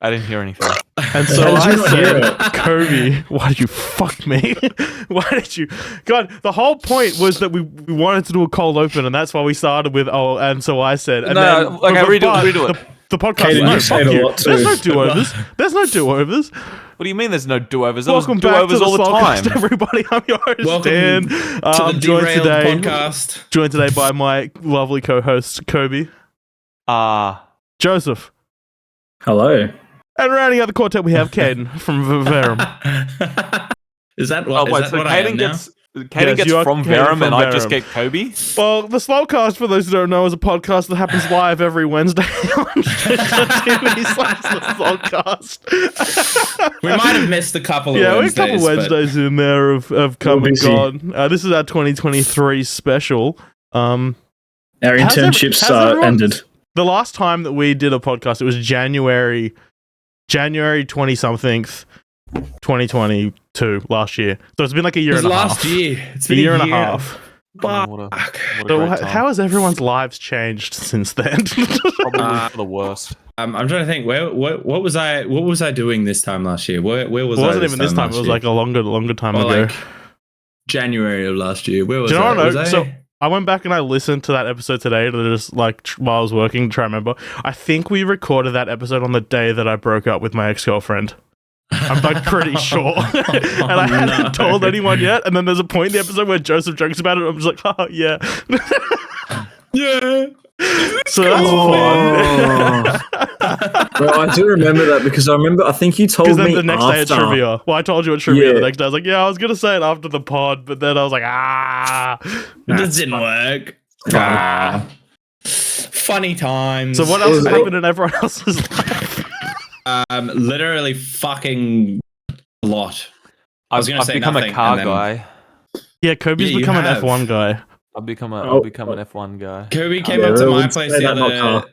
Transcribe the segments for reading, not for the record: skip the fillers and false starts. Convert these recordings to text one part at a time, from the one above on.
I didn't hear anything. And so I said, Kobe, why did you fuck me? Why did you? God, the whole point was that we wanted to do a cold open, and that's why we started with, and so I said. And then, redo it. The podcast. Kaden, you said a lot too. There's no do-overs. There's no do-overs. What do you mean there's no do-overs? Welcome back to the all the Slalt time. everybody. I'm your host, Welcome Dan. to I'm the joined Derailed today, podcast. joined today by my lovely co-host, Kobe, Joseph, Hello. and rounding out the quartet, we have Caden from Verum. Is that what? Oh, wait, is that so what I am Caden now? gets you are from Caden Verum, from and I Verum. just get Kobe? Well, the Slotcast, for those who don't know, is a podcast that happens live every Wednesday on TV/Slotcast. We might have missed a couple of Yeah, we Wednesdays. have a couple Wednesdays in there of come We'll and be seeing. gone. This is our 2023 special. Our internships ended. The last time that we did a podcast, it was January 20-something, 2022, last year. So it's been like a year and a half. Last year. It's A been year and a half. Fuck. What a So great time. how has everyone's lives changed since then? Probably for the worst. I'm trying to think. What was I doing this time last year? Where was It I? wasn't even this time. It last was year? like a longer time Or ago. like January of last year. Where was Do you know I? what I know? Was So I went back and I listened to that episode today to just like while I was working to try and remember. I think we recorded that episode on the day that I broke up with my ex-girlfriend. I'm like pretty sure. And I hadn't told anyone yet. And then there's a point in the episode where Joseph jokes about it. I'm just like, oh, yeah. yeah. So that's fun. Well, I do remember that because I think you told Because then me the next after. day at trivia. Well, I told you at trivia Yeah. the next day. I was like, yeah, I was going to say it after the pod. But then I was like, It just didn't work. Funny times. So what else has happened in everyone else's life? Literally fucking a lot. I was going to I've say become nothing, a car and then- guy. Yeah, Kobe's Yeah, you become an have. F1 guy. I've become an F1 guy. Kobe came Yeah, up to I my wouldn't place say the that about other. car.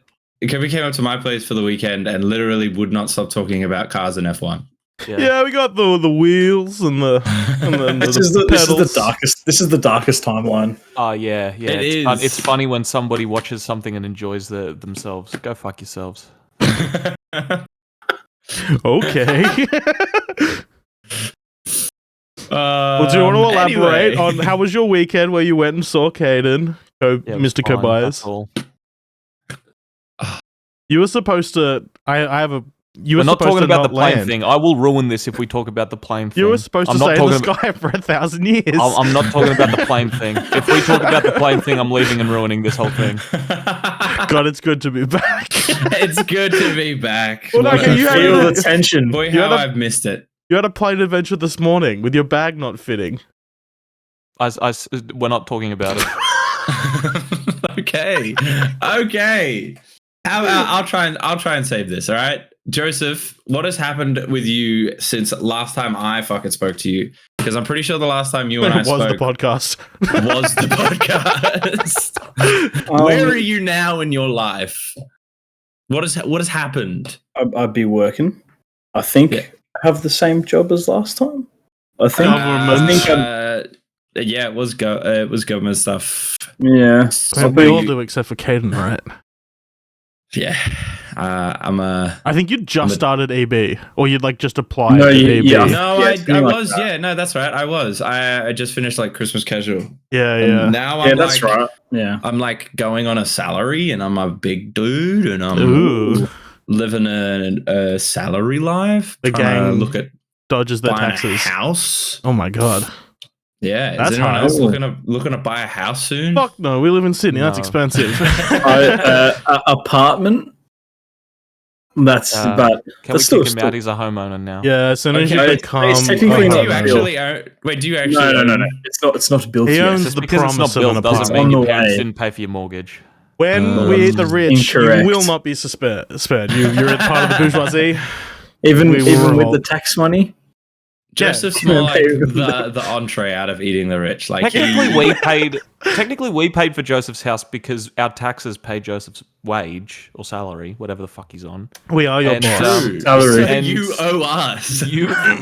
Kobe came up to my place for the weekend and literally would not stop talking about cars and F1. Yeah, we got the wheels and the This is the pedals. darkest. This is the darkest timeline. Oh, yeah. It It's is. funny when somebody watches something and enjoys themselves. Go fuck yourselves. Okay. Well, do you want to elaborate on how was your weekend where you went and saw Caden, Yeah, Mr. fine, Kobayas? that's all. You were supposed to. I have a. You were We're not supposed talking to about not the plane land. thing. I will ruin this if we talk about the plane thing. You were supposed I'm to not stay in the talking sky for 1,000 years. I'm not talking about the plane thing. If we talk about the plane thing, I'm leaving and ruining this whole thing. God, it's good to be back. It's good to be back. Well, Boy, okay, you had Feel a- the tension. boy, you how had a- I've missed it. You had a plane adventure this morning with your bag not fitting. We're not talking about it. Okay. How about I'll try and save this. All right, Joseph. What has happened with you since last time I fucking spoke to you? Because I'm pretty sure the last time you and I It was spoke the podcast. was the podcast. Where are you now in your life? What has happened? I'd be working. I think Yeah. I have the same job as last time. I think. Government. I think Yeah, it was government stuff. yeah. Man, I'll we all be- do except for Caden, right? Yeah, I'm a. I think you just started EB, or you'd like just applied No, to you- EB. yeah. No, Yeah, I something like was. that. Yeah, no, that's right. I was. I just finished like Christmas casual. yeah. And now I'm Yeah, that's like, right. Yeah. I'm like going on a salary, and I'm a big dude, and I'm Ooh, living a salary life. The trying to gang look at dodges their buying a taxes. house. Oh my god. Yeah, That's is anyone hard. else looking to buy a house soon? Fuck no, we live in Sydney. That's No. expensive. Apartment. That's Uh, but Can That's we kick still- him out? He's a homeowner now. Yeah, as soon as Okay, you it's become. technically a Do not you homeowner. actually own? Wait, do you actually? no. own- It's not built He yet. owns Just the because it's promise not of an built doesn't apartment. mean On your the parents way. didn't pay for your mortgage. When we eat the rich, Incorrect. you will not be spared. You're part of the bourgeoisie. Even we will with revolt. the tax money. Joseph's Yeah. more like the entree out of eating the rich. Like Technically, we paid for Joseph's house because our taxes pay Joseph's wage or salary, whatever the fuck he's on. We are your And, boss. True. Salary. So And you owe us.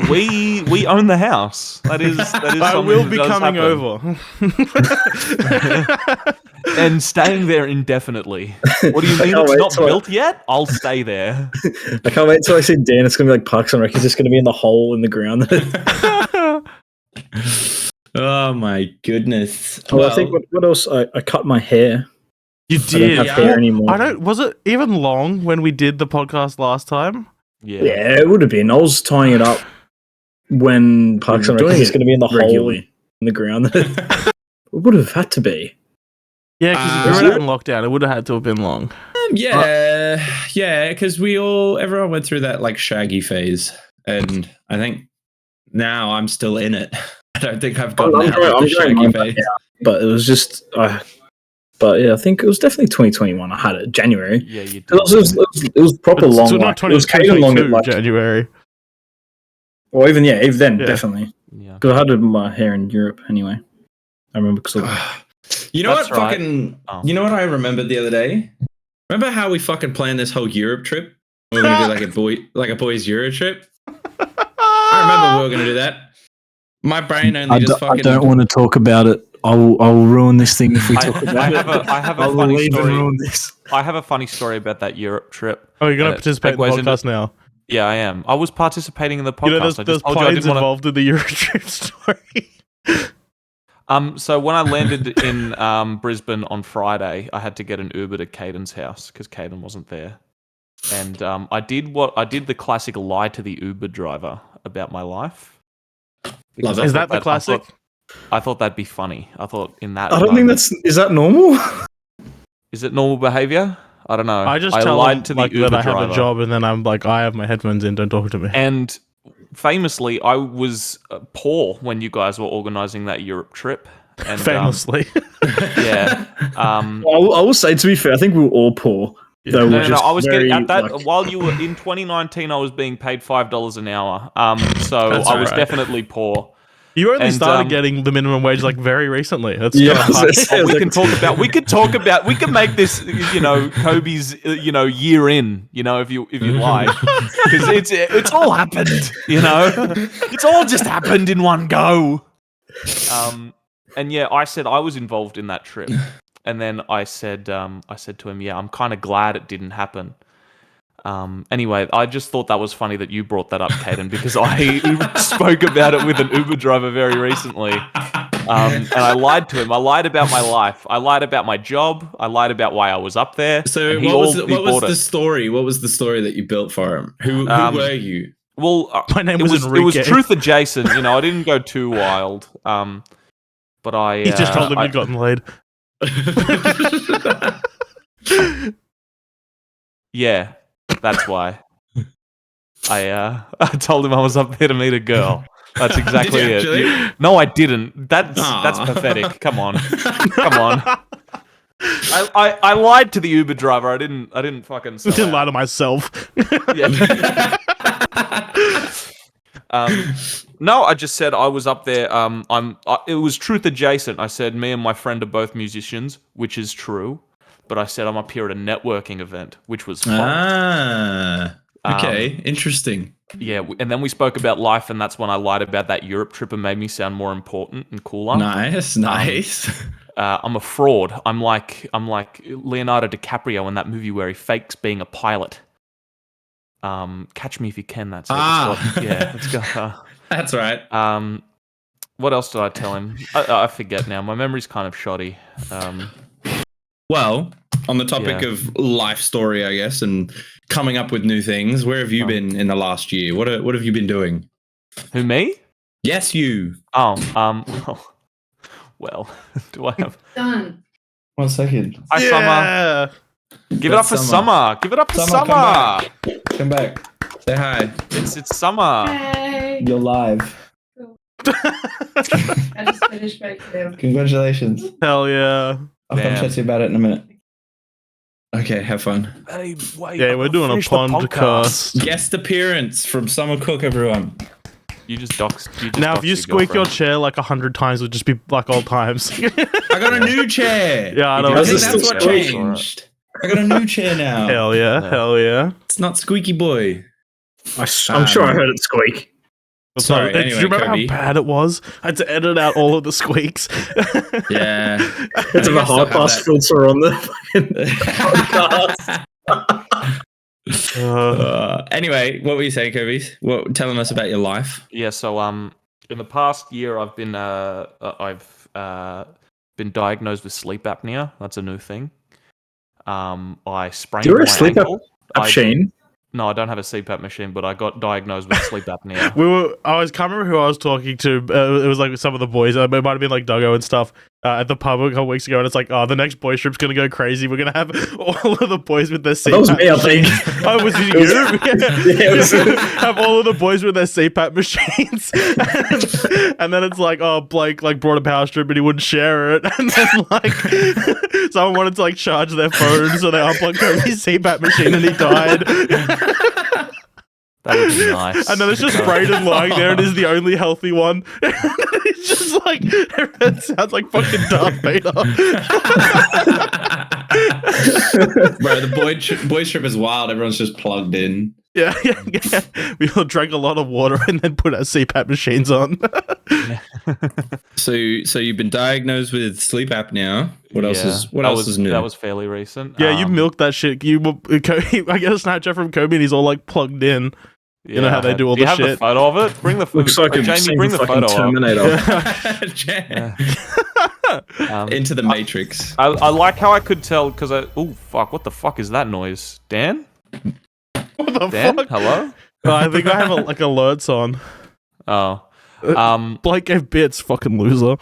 We own the house. That is. I something will that be does coming happen. over. and staying there indefinitely. What do you mean can't it's wait not till built yet? I'll stay there. I can't wait till I see Dan. It's gonna be like Parks and Rec. He's just gonna be in the hole in the ground. Oh my goodness. Well, I think what else? I cut my hair. You I don't did. have Yeah. hair anymore. I don't. Was it even long when we did the podcast last time? Yeah. Yeah, it would have been. I was tying it up when Parks and Rec is going to be in the hole in the ground. It would have had to be. Yeah, because if you were out in lockdown, it would have had to have been long. Yeah, because everyone went through that like shaggy phase, and I think now I'm still in it. I don't think I've gotten out of the shaggy phase. But it was just, but yeah, I think it was definitely 2021. I had it January. Yeah, you did. It was proper long. So Like, not it was even longer. 2022 Like, January. or even then, Yeah. definitely. Yeah. Because I had my hair in Europe anyway. I remember because You know That's what? right. You know what I remembered the other day? Remember how we fucking planned this whole Europe trip? We were gonna do like a boys Euro trip. I remember we were gonna do that. My brain only just fucking. I don't want to talk about it. I will ruin this thing if we talk about it. I have a I will funny even story. ruin this. I have a funny story about that Europe trip. Oh, you're going And to it participate in the segues into- podcast now. Yeah, I am. I was participating in the podcast. You know, I there's just told you I planes didn't want involved in the Eurotrip story. to. So when I landed in Brisbane on Friday, I had to get an Uber to Caden's house because Caden wasn't there, and I did the classic lie to the Uber driver about my life. Because I Is thought that the classic? I thought that'd be funny. I thought in that. I don't think moment- is that normal? Is it normal behavior? I don't know. I just tell lied them to the like, Uber that I have driver. a job, and then I'm like, I have my headphones in, don't talk to me. And famously, I was poor when you guys were organising that Europe trip. And, Famously. yeah. I will say, to be fair, I think we were all poor. Yeah. No. I was getting at that while you were in 2019. I was being paid $5 an hour. So That's I was alright. definitely poor. You only And, started getting the minimum wage like very recently. That's Yeah, kinda hard. We can make this, Kobe's, year in, if you like, because it's all happened, it's all just happened in one go. And yeah, I said I was involved in that trip, and then I said to him, yeah, I'm kind of glad it didn't happen. Anyway, I just thought that was funny that you brought that up, Caden, because I spoke about it with an Uber driver very recently. And I lied to him. I lied about my life. I lied about my job. I lied about why I was up there. So and what was bought the it. story? What was the story that you built for him? Who were you? Well, My name it was was Enrique. truth adjacent. I didn't go too wild. But I He just told him you'd gotten laid. Yeah, that's why. I told him I was up there to meet a girl. That's exactly Did you it. actually? No, I didn't. That's Aw. pathetic. Come on. I lied to the Uber driver. I didn't fucking sell Didn't lie out. to myself. Yeah. No, I just said I was up there. It was truth adjacent. I said me and my friend are both musicians, which is true. But I said I'm up here at a networking event, which was false. Okay, interesting. Yeah, and then we spoke about life, and that's when I lied about that Europe trip and made me sound more important and cooler. Nice. I'm a fraud. I'm like Leonardo DiCaprio in that movie where he fakes being a pilot. Catch Me If You Can. That's it. Let's go. That's right. What else did I tell him? I forget now. My memory's kind of shoddy. Well, on the topic of life story, I guess, and coming up with new things, where have you been in the last year? What have you been doing? Who, me? Yes, you. Well, do I have? Done. 1 second. Hi, Summer. Give it up for Summer. Give it up for Summer, Summer. Come back. Say hi. It's Summer. Hey. You're live. I just finished my exam. Congratulations. Hell yeah. I'll come Damn. chat to you about it in a minute. Okay, have fun. Hey, wait. Yeah, we're doing a podcast. Guest appearance from Summer Cook, everyone. You just doxed. Now, if you squeak your chair like 100 times, it would just be like old times. I got a new chair. Yeah, I You know. did. I think Does it that's still what squeak? changed. I got a new chair now. Hell yeah, Yeah. hell yeah. It's not squeaky boy. I'm sure I heard it squeak. Sorry, Do anyway, you remember Kobe. how bad it was? I had to edit out all of the squeaks. Yeah. It's I a still hard have pass that. filter on the podcast. Anyway, what were you saying, Kobe? What telling us about your life? Yeah, so in the past year, I've been diagnosed with sleep apnea. That's a new thing. I sprained Do you wear my a sleep ankle. machine? No, I don't have a CPAP machine, but I got diagnosed with sleep apnea. Can't remember who I was talking to. It was like some of the boys. It might have been like Duggo and stuff at the pub a couple weeks ago. And it's like, oh, the next boys trip's gonna go crazy. We're gonna have all of the boys with their CPAP. That was me, I think. Oh, was it you? Yeah, it was. Have all of the boys with their CPAP machines, and then it's like, oh, Blake like brought a power strip and he wouldn't share it, and then like someone wanted to like charge their phone, so they unplugged Kobe's CPAP machine and he died. That would be nice. And then it's just Brayden lying there and is the only healthy one. It's just like, it sounds like fucking Darth Vader. Bro, the boy trip is wild. Everyone's just plugged in. Yeah. We all drank a lot of water and then put our CPAP machines on. So you've been diagnosed with sleep apnea. What else is new? That was fairly recent. Yeah, you milked that shit. I get a Snapchat from Kobe and he's all like plugged in. You know how they do all the have shit? the photo of it? Bring the photo. Looks like a Jamie, bring the fucking photo Terminator. Into the Matrix. I like how I could tell because oh fuck, what the fuck is that noise? Dan? What the Dan? fuck? Hello? I think I have like alerts on. Oh. Blake gave bits, fucking loser.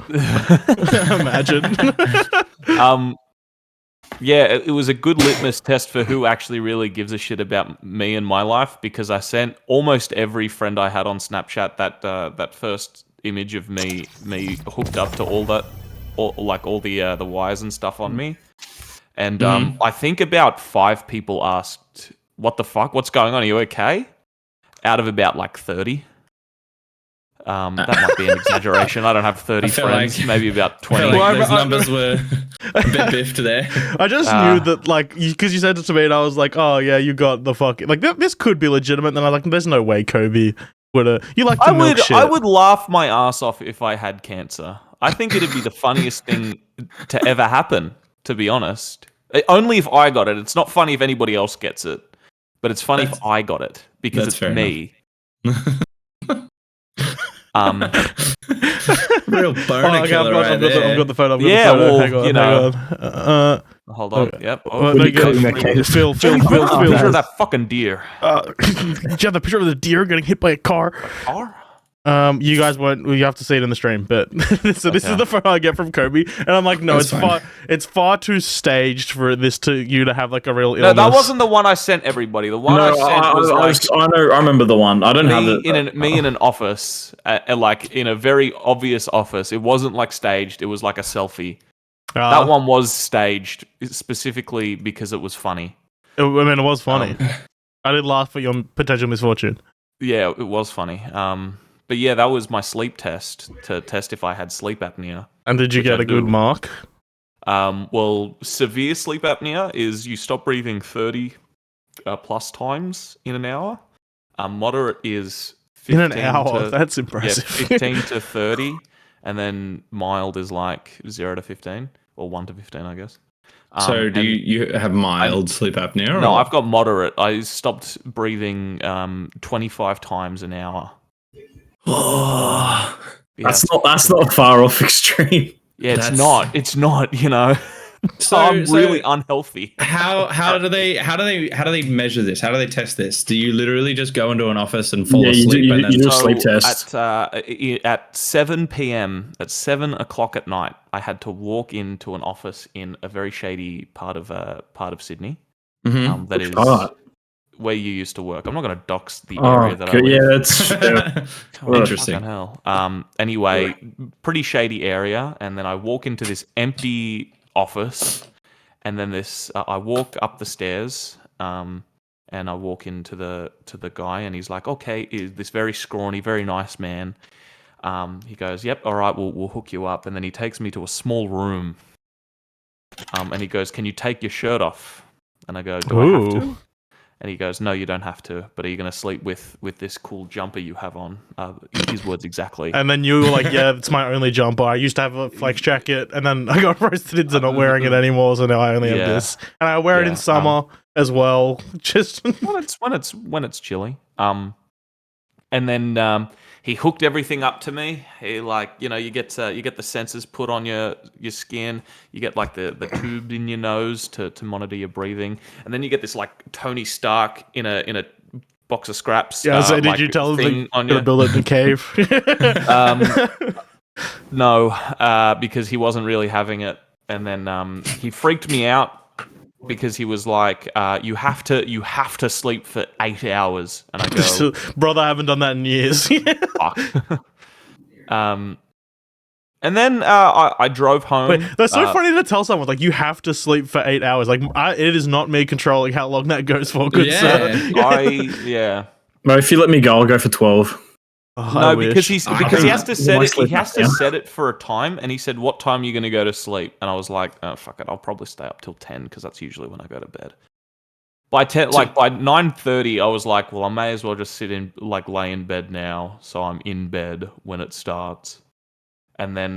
Imagine. Yeah, it was a good litmus test for who actually really gives a shit about me and my life because I sent almost every friend I had on Snapchat that first image of me hooked up to all the wires and stuff on me, and I think about 5 people asked, "What the fuck? What's going on? Are you okay?" Out of about like 30. That might be an exaggeration. I don't have 30 friends, maybe about 20. Those numbers were a bit biffed there. I just knew that, like, because you said it to me, and I was like, "Oh yeah, you got the fucking like this could be legitimate." And I'm like, "There's no way Kobe would have." You like to milk shit. I would laugh my ass off if I had cancer. I think it'd be the funniest thing to ever happen. To be honest, only if I got it. It's not funny if anybody else gets it, but it's funny if I got it because it's me. Real boner killer right there. I've got the photo. Yeah, well, hang on, you know. hang on. Hold on. Okay. Yep. Oh, no, Phil. Picture of that fucking deer. Do you have the picture of the deer getting hit by a car? Car? You guys won't. You have to see it in the stream. But so this is the photo I get from Kobe, and I'm like, no, it's far too staged for you to have like a real illness. No, that wasn't the one I sent everybody. The one I sent was I remember the one. I don't have it. Me in an office, like in a very obvious office. It wasn't like staged. It was like a selfie. That one was staged specifically because it was funny. I mean, it was funny. I did laugh at your potential misfortune. Yeah, it was funny. But yeah, that was my sleep test to test if I had sleep apnea. And did you get a good mark? Well, severe sleep apnea is you stop breathing 30 plus times in an hour. Moderate is 15 in an hour. That's impressive. Yeah, 15 to 30, and then mild is like 0 to 15 or 1 to 15, I guess. So do you have mild sleep apnea? No, I've got moderate. I stopped breathing 25 times an hour. Oh, yeah. That's not a far off extreme. Yeah, it's not. You know, so I'm really unhealthy. How do they measure this? How do they test this? Do you literally just go into an office and fall asleep? You do a sleep test at 7 p.m. at 7 o'clock at night. I had to walk into an office in a very shady part of Sydney. Mm-hmm. That is where you used to work. I'm not going to dox the area that I live. Yeah, that's interesting. Hell. Anyway, pretty shady area, and then I walk into this empty office, and then I walk up the stairs, and I walk into the guy, and he's like, "Okay," is this very scrawny, very nice man. He goes, "Yep, all right, we'll hook you up," and then he takes me to a small room, and he goes, "Can you take your shirt off?" And I go, "Do I have to?" And he goes, "No, you don't have to. But are you going to sleep with this cool jumper you have on?" His words exactly. And then you were like, "Yeah, it's my only jumper. I used to have a flex jacket, and then I got roasted into not wearing it anymore, so now I only have this. And I wear it in summer as well, just when it's chilly." And then he hooked everything up to me. He you get the sensors put on your skin. You get like the tube in your nose to monitor your breathing, and then you get this like Tony Stark in a box of scraps. Yeah, so did you tell him to build it in a cave? No, because he wasn't really having it, and then he freaked me out. Because he was like, you have to sleep for 8 hours, and I go, brother, I haven't done that in years. Fuck. And then I drove home. Wait, that's so funny to tell someone like you have to sleep for 8 hours. Like it is not me controlling how long that goes for. Good sir. No, if you let me go, I'll go for 12. No, because he has to set it. He has to set it for a time, and he said, "What time are you going to go to sleep?" And I was like, "Oh fuck it, I'll probably stay up till 10 because that's usually when I go to bed." By 9:30, I was like, "Well, I may as well just lay in bed now, so I'm in bed when it starts." And then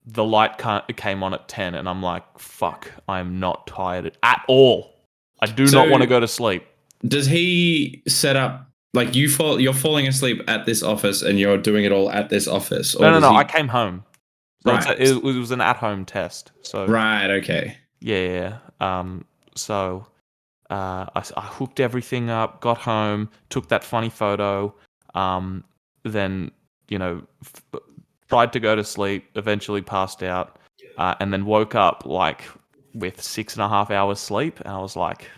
the light came on at 10, and I'm like, "Fuck, I'm not tired at all. I do not want to go to sleep." Does he set up? Like you're falling asleep at this office and you're doing it all at this office? Or no. I came home. So right. It was an at-home test. So right. Okay. Yeah. So I hooked everything up, got home, took that funny photo. Then tried to go to sleep. Eventually passed out, and then woke up like with 6.5 hours sleep, and I was like,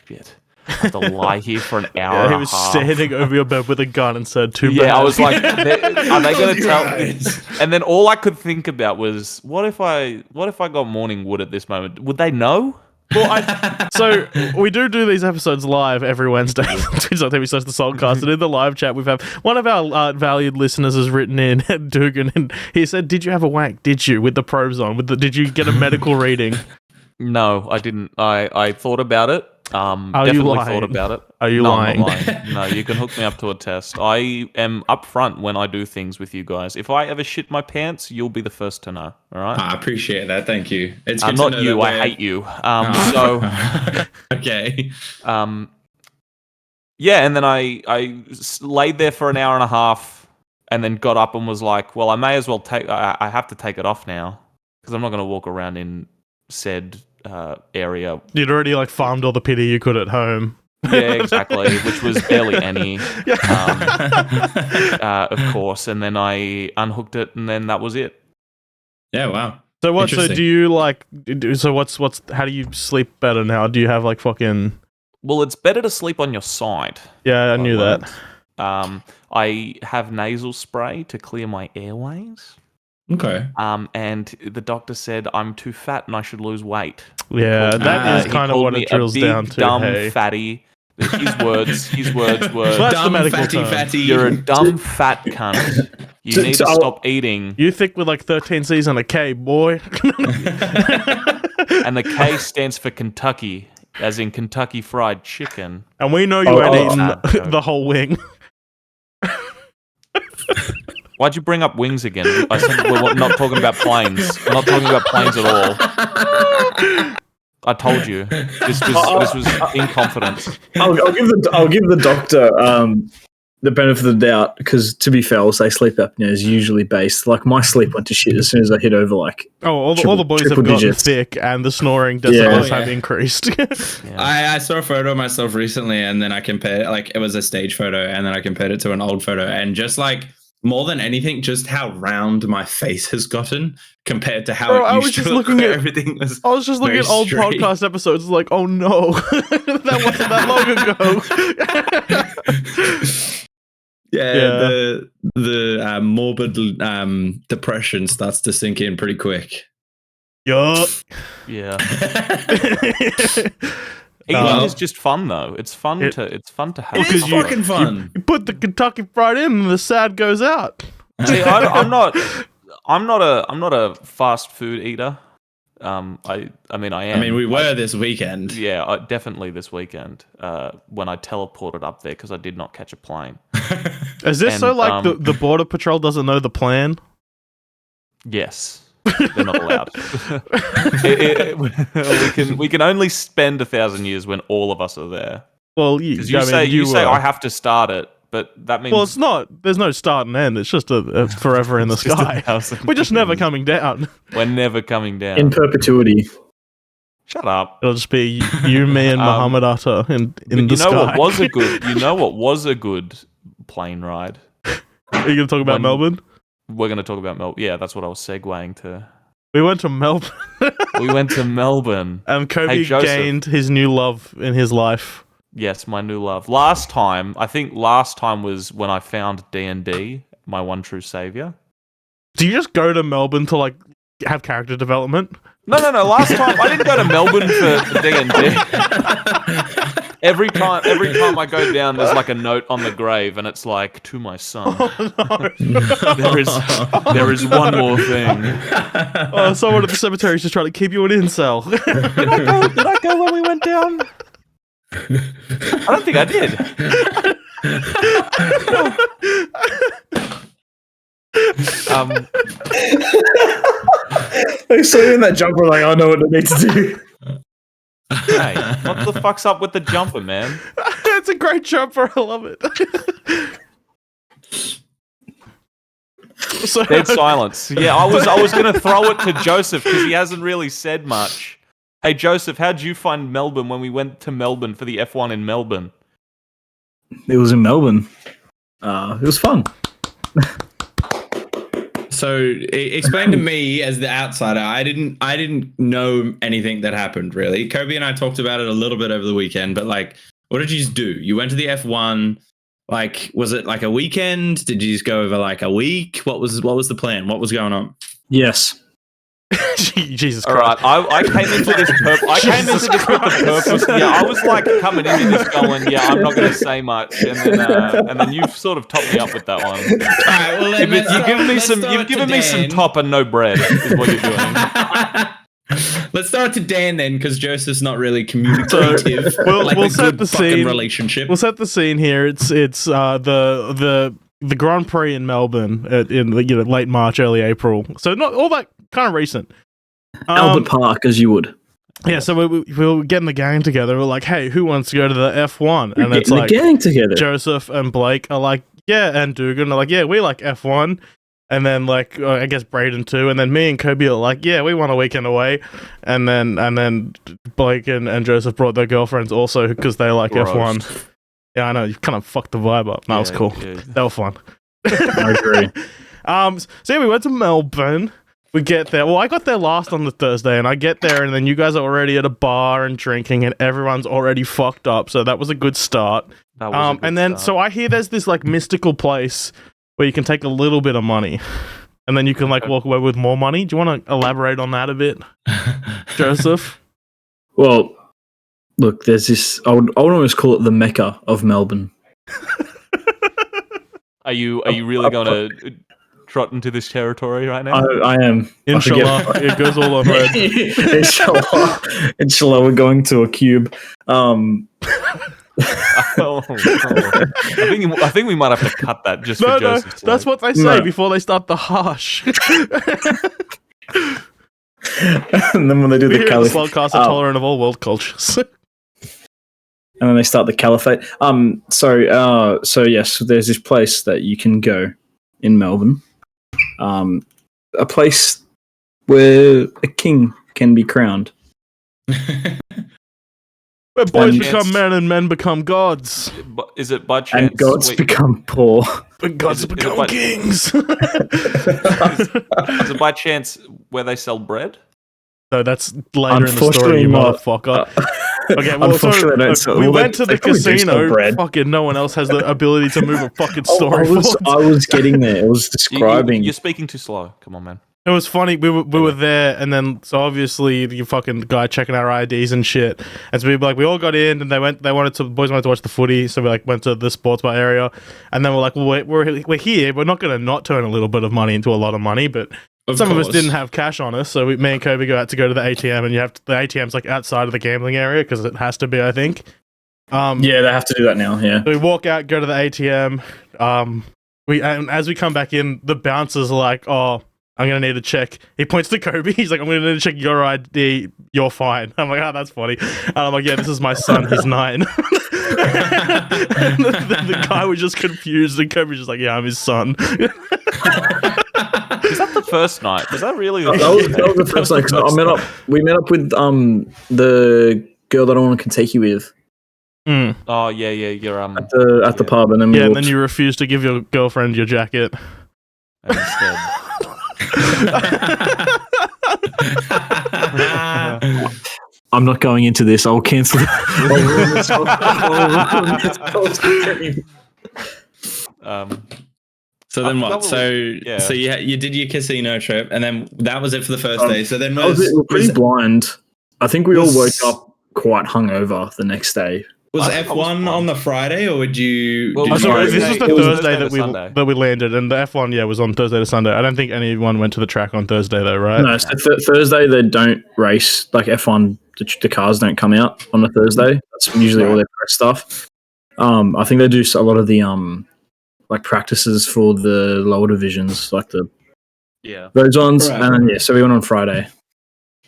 shit. I have to lie here for an hour and a half. He was standing over your bed with a gun and said, "Too bad." Yeah, I was like, "Are they going to tell?" And then all I could think about was, what if I got morning wood at this moment? Would they know? Well, so we do these episodes live every Wednesday. Twitch.tv / the Saltcast, and in the live chat we've one of our valued listeners has written in Dugan, and he said, "Did you have a wank? Did you with the probes on? Did you get a medical reading?" No, I didn't. I thought about it. Definitely thought about it. Are you lying? I'm not lying? No, you can hook me up to a test. I am upfront when I do things with you guys. If I ever shit my pants, you'll be the first to know. All right? I appreciate that. Thank you. It's good not you. I hate you. So okay. Yeah, and then I laid there for an hour and a half, and then got up and was like, well, I may as well take. I have to take it off now because I'm not going to walk around in said area. You'd already farmed all the pity you could at home. Yeah, exactly, which was barely any, of course. And then I unhooked it, and then that was it. Yeah, wow. So what? So do you So what's? How do you sleep better now? Do you have fucking? Well, it's better to sleep on your side. Yeah, I knew that. I have nasal spray to clear my airways. Okay. And the doctor said I'm too fat and I should lose weight. Yeah, that is kind of what it drills down to. Dumb fatty. His words were, that's the medical term. Fatty. You're a dumb fat cunt. You need to stop eating. You thick with 13 C's and a K, boy. And the K stands for Kentucky, as in Kentucky Fried Chicken. And we know you ain't eaten the whole wing. Why'd you bring up wings again? I said we're not talking about planes. We're not talking about planes at all. I told you. This was in confidence. I'll give the doctor the benefit of the doubt because, to be fair, I'll say sleep apnea is usually based. My sleep went to shit as soon as I hit over all the boys have gotten thick and the snoring decibels have increased. I saw a photo of myself recently and then I compared it. It was a stage photo and then I compared it to an old photo and just more than anything, just how round my face has gotten compared to how it used to look. Everything was. I was just looking at old podcast episodes. Oh no, that wasn't that long ago. The morbid depression starts to sink in pretty quick. Yeah. Eating is just fun, though. It's fun to have. It's fucking fun. You put the Kentucky Fried in, and the sad goes out. See, I'm not a fast food eater. I mean, I am. I mean, we were this weekend. Yeah, definitely this weekend when I teleported up there because I did not catch a plane. Is this so And, like the border patrol doesn't know the plan? Yes, they're not allowed. we can only spend 1,000 years when all of us are there. Well, Because you say I have to start it, but that means Well, it's not. There's no start and end. It's just a forever in the It's just sky. 1,000 We're just never years. coming down. We're never coming down. In perpetuity. Shut up. It'll just be you, me, and Muhammad Atta in But the you know sky. what was a good? You know what was a good plane ride? Are you going to talk about When- Melbourne? We're going to talk about Melbourne. Yeah, that's what I was segueing to. We went to Melbourne. We went to Melbourne. And Kobe Hey, Joseph. gained his new love in his life. Yes, my new love. Last time was when I found D&D, my one true savior. Do you just go to Melbourne to like have character development? No. Last time I didn't go to Melbourne for D&D. Every time I go down, there's like a note on the grave, and it's like, "To my son, there is one more thing." Oh, someone at the cemetery is just trying to keep you an incel. Did I go when we went down? I don't think I did. I saw you in that jumper, like, I know what I need to do. Hey, what the fuck's up with the jumper, man? It's a great jumper. I love it. So, Dead silence. Yeah, I was gonna throw it to Joseph because he hasn't really said much. Hey Joseph, how'd you find Melbourne when we went to Melbourne for the F1 in Melbourne? It was in Melbourne. It was fun. So explain to me as the outsider. I didn't know anything that happened really. Kobe and I talked about it a little bit over the weekend, but like, what did you do? You went to the F1. Like, was it like a weekend? Did you just go over like a week? What was the plan? What was going on? Yes. Jesus All Christ. right, I came into this. I came into this with the purpose. Yeah, I was like coming into this going, yeah, I'm not going to say much, and then you've sort of topped me up with that one. All right, well, then You've given me some top and no bread is what you're doing. Let's start to Dan then, because Joseph's not really communicative. We'll set the fucking scene. relationship. We'll set the scene here. It's the Grand Prix in Melbourne in late March, early April. So not all that kind of recent. Albert Park, as you would. Yeah, so we were getting the gang together. We're like, hey, who wants to go to the F1? And We're it's getting like the gang together. Joseph and Blake are like, yeah, and Dugan are like, yeah, we like F1. And then like I guess Braden too. And then me and Kobe are like, yeah, we want a weekend away. And then Blake and Joseph brought their girlfriends also because they like Gross. F1. Yeah, I know, you kind of fucked the vibe up. That was Yeah, cool. yeah. They were fun. I agree. So yeah, we went to Melbourne. We get there. Well, I got there last on the Thursday, and I get there, and then you guys are already at a bar and drinking, and everyone's already fucked up. So that was a good start. That was a good And then start. so I hear there's this like mystical place where you can take a little bit of money, and then you can like walk away with more money. Do you want to elaborate on that a bit, Joseph? Well, look, there's this. I would almost call it the Mecca of Melbourne. Are you really going to trot into this territory right now? I am. I forget- Inshallah, it goes all on red. Inshallah, we're going to a cube. I think we might have to cut that just No, for Joseph's sake. that's what they say No. before they start the harsh. And then when they do We the here at the caliphate, Slalt are tolerant of all world cultures. and then they start the caliphate. So yes, there's this place that you can go in Melbourne. A place where a king can be crowned. Where boys And- become men and men become gods. Is it by chance? And gods wait, become poor. But gods Is it become by- kings. is it by chance where they sell bread? So that's later in the story, you Unfortunately not. motherfucker. Okay, well, Unfortunately, they don't sell- we well, went to they the probably do sell casino. bread. Fucking no one else has the ability to move a fucking Oh, story I forward. was getting there. It was describing. You're speaking too slow. Come on, man. It was funny. We were there, and then so obviously the fucking guy checking our IDs and shit. And so we all got in, and the boys wanted to watch the footy, so we like went to the sports bar area, and then we're like, well, we're here. We're not going to not turn a little bit of money into a lot of money, but Some of us didn't have cash on us, so me and Kobe go to the ATM, and the ATM's like outside of the gambling area because it has to be, I think. Yeah, they have to do that now. Yeah. So we walk out, go to the ATM. And as we come back in, the bouncers are like, "Oh, I'm gonna need to check." He points to Kobe. He's like, "I'm gonna need to check your ID. You're fine." I'm like, "Oh, that's funny." And I'm like, "Yeah, this is my son. He's 9." And the guy was just confused, and Kobe's just like, "Yeah, I'm his son." Is that the first night? Was that really? That was the first night. 'Cause we met up with the girl that I want to Kentucky with Oh yeah, you're at the pub, and then and then you refused to give your girlfriend your jacket. instead. I'm not going into this. I'll cancel. So then what? Probably, So you did your casino trip, and then that was it for the first day. So then we're pretty blind. I think we all woke up quite hungover the next day. Was F1 on the Friday, or would you? Well, This was the It was Thursday Thursday to that we landed, and the F1 was on Thursday to Sunday. I don't think anyone went to the track on Thursday though, right? No, so Thursday they don't race like F1. The cars don't come out on a Thursday. That's usually all their press stuff. I think they do a lot of the like practices for the lower divisions, like those ones. Right. And so we went on Friday.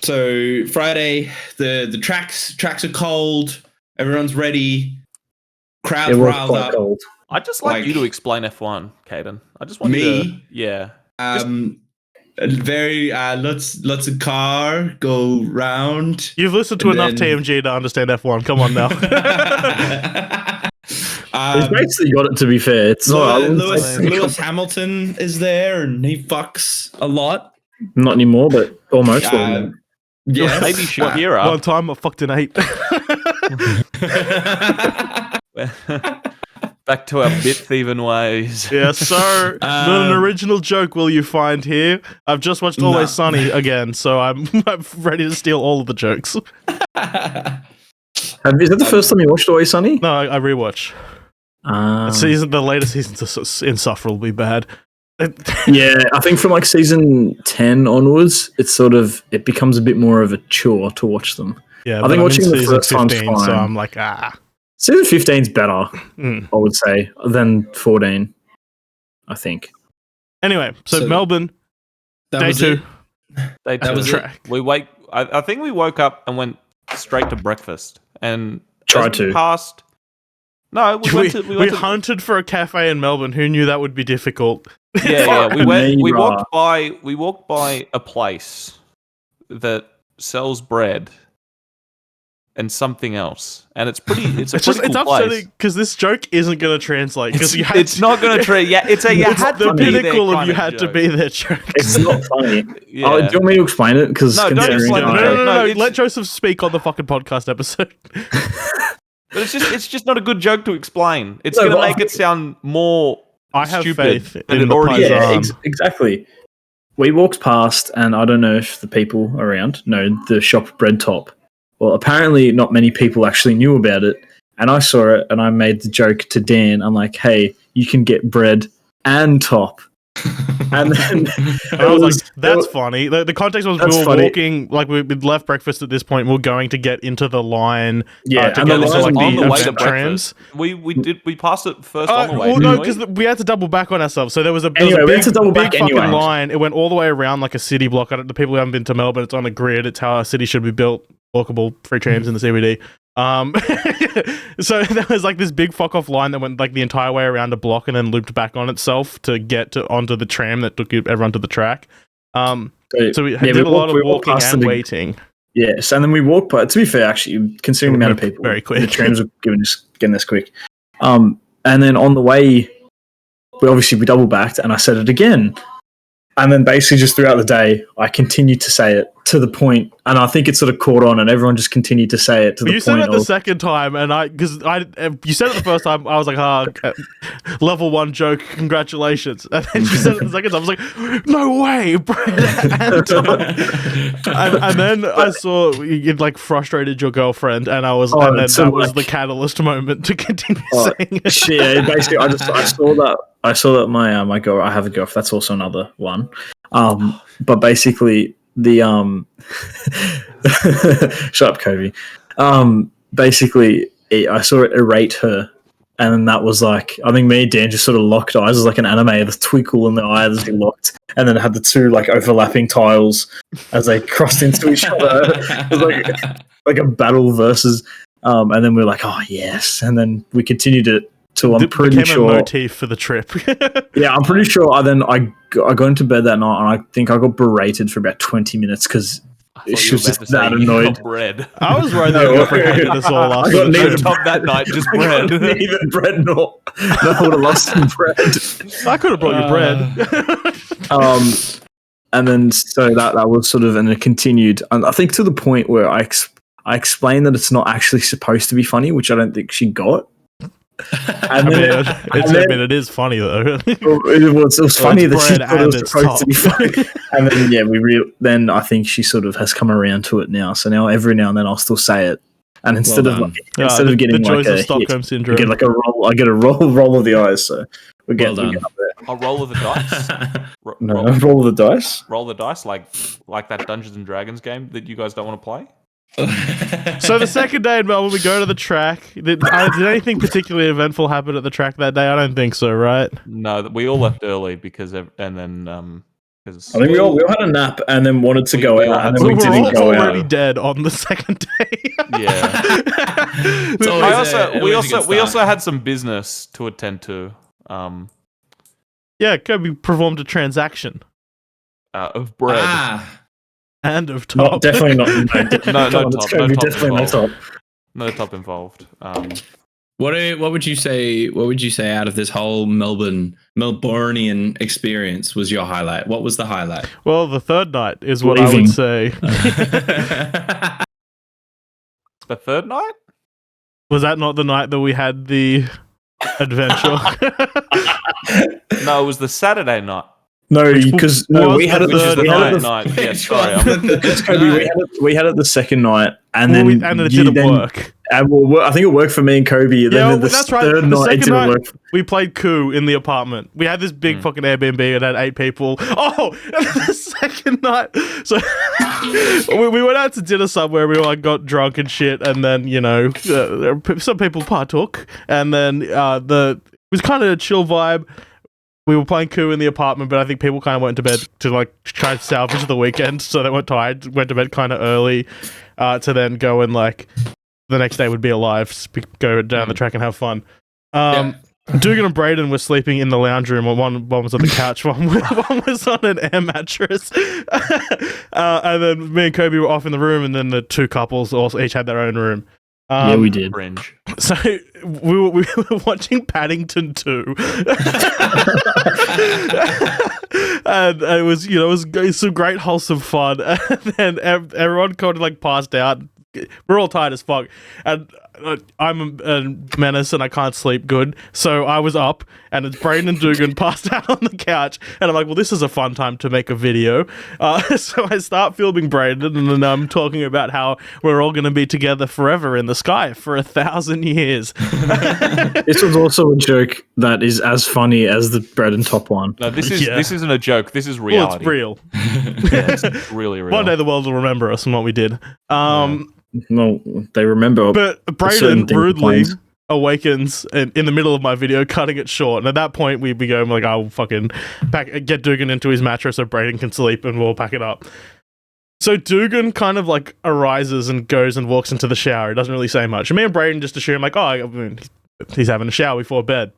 So Friday, the tracks are cold. Everyone's ready. Crowd's It was riled quite up. cold. I'd just like you to explain F1, Caden. I just want you to. Me? Yeah. Very lots of car go round. You've listened to And enough then- TMG to understand F1. Come on now. He's basically got it. To be fair, it's Lewis Hamilton is there, and he fucks a lot. not anymore, but almost. Yes. Maybe Shakira. One time I fucked an 8. Back to our bit thieving ways. Yes, sir. Not an original joke will you find here. I've just watched Always Sunny again, so I'm ready to steal all of the jokes. Is that the first time you watched Always Sunny? No, I rewatch. The latest season's insufferably bad. Yeah, I think from like season 10 onwards, it becomes a bit more of a chore to watch them. Yeah, I think watching the first time's 15, fine. so I'm like, Season 15's better, Mm. I would say, than 14. I think. Anyway, so So- Melbourne, That day was 2. They That was track. I think we woke up and went straight to breakfast and Tried as we to. passed. No, we went to. We hunted for a cafe in Melbourne. Who knew that would be difficult? Yeah. We Fucking went. We me, walked by. We walked by a place that sells bread and something else, and it's pretty. It's a pretty cool place. upsetting because this joke isn't going to translate because you had It's not going to trade. Yeah, it's a you it's had the to be there pinnacle of kind you had to joke. be there joke. It's not funny. Yeah. Oh, do you want me to explain it? Because No, don't explain it. No, it's- let Joseph speak on the fucking podcast episode. But it's just not a good joke to explain. It's No, going to but make it sound more. I have stupid faith than in it the already is. Yeah, Paisan. exactly. We walked past, and I don't know if the people around know the shop Bread Top. Well, apparently not many people actually knew about it. And I saw it, and I made the joke to Dan. I'm like, hey, you can get bread and top. And then And I was like, that's funny. The context was we That's were funny. walking, like we'd left breakfast at this point. We were going to get into the line. Yeah, to and get the into line like was on the way to trams. breakfast. We passed it first on the way. Well, didn't no, we? because we had to double back on ourselves. So there was a Anyway, we big, had to double big back fucking anyway. line. It went all the way around like a city block. The people who haven't been to Melbourne, it's on a grid. It's how a city should be built. Walkable, free trams in the CBD. So there was like this big fuck off line that went like the entire way around a block and then looped back on itself to get onto the tram that took everyone to the track. So we did a lot of walking and waiting. Yes, and then we walked by. To be fair, actually, considering the amount of people, Very quick. the trams were getting this quick. And then on the way, we double backed, and I said it again. And then basically just throughout the day, I continued to say it to the point, and I think it sort of caught on, and everyone just continued to say it to the You point said it the of, second time, and you said it the first time. I was like, level 1 joke, congratulations. And then you said it the second time. I was like, no way, Brad. and then I saw you'd like frustrated your girlfriend, and and then so that was like- the catalyst moment to continue saying it. shit, basically, I saw that my girl. I have a girlfriend. That's also another one. But basically, the shut up, Kobe. Basically, I saw it irate her, and then that was like, I think me and Dan just sort of locked eyes. It was like an anime, the twinkle in the eye as we locked, and then it had the two like overlapping tiles as they crossed into each other. It was like a battle versus, and then we were like, oh yes, and then we continued it till I'm pretty became sure a motif for the trip. yeah, I'm pretty sure. I got into bed that night, and I think I got berated for about 20 minutes because she was just that annoyed. Bread. I was worried they were going to break this all up. I got neither Top that night, just bread. neither bread nor I would have lost some bread. I could have brought you bread. And then so that was sort of, and it continued. And I think to the point where I explained that it's not actually supposed to be funny, which I don't think she got. And then, it is funny though. it was funny that she bread thought it and was it's supposed to be top. funny. And then then I think she sort of has come around to it now. So now every now and then I'll still say it, and instead of getting the like joys a of Stockholm hit, syndrome, I get like a roll. I get a roll of the eyes. So we get up there. A roll of the dice. Roll of the dice. Roll the dice, like that Dungeons and Dragons game that you guys don't want to play. So the second day in Melbourne, we go to the track. Did anything particularly eventful happen at the track that day? I don't think so, right? No, we all left early because I think we all had a nap and then wanted to go out, and then we we were didn't go already out. dead on the second day. Yeah. We also had some business to attend to. Yeah, Kobe performed a transaction Of bread. and of top. Definitely not. No top. Definitely not top. No top involved. What would you say? What would you say out of this whole Melbourneian experience was your highlight? What was the highlight? Well, the third night is what I would say. The third night? Was that not the night that we had the adventure? No, it was the Saturday night. No, because we had it. Which is the third night. night. Yeah, sorry. We had it the second night, and Well, then it didn't work. I think it worked for me and Kobe. Yeah, Then the that's right. third The night it second didn't night, work. we played coup in the apartment. We had this big fucking Airbnb. It had 8 people. Oh, the second night. So we went out to dinner somewhere. We all got drunk and shit, and then some people partook, and then it was kind of a chill vibe. We were playing coup in the apartment, but I think people kind of went to bed to like try to salvage the weekend, so they weren't tired. Went to bed kind of early to then go and like the next day would be alive, go down the track and have fun. Dugan and Braden were sleeping in the lounge room. One was on the couch, one was on an air mattress, and then me and Kobe were off in the room, and then the two couples also each had their own room. Yeah, we did. Cringe. So we were watching Paddington 2. And it was some great wholesome fun. And then everyone kind of like passed out. We're all tired as fuck. And I'm a menace and I can't sleep good. So I was up and it's Braden and Dugan passed out on the couch. And I'm like, well, this is a fun time to make a video. So I start filming Braden and then I'm talking about how we're all going to be together forever in the sky for 1,000 years. This was also a joke that is as funny as the bread and top one. No, this isn't a joke. This is reality. Well, it's real. Yeah, it's really real. One day the world will remember us and what we did. No, they remember. But certain Braden things rudely plays. awakens in the middle of my video, cutting it short. And at that point, we go like, I'll fucking get Dugan into his mattress so Braden can sleep and we'll pack it up. So Dugan kind of like arises and goes and walks into the shower. He doesn't really say much. And me and Braden just assume like, he's having a shower before bed.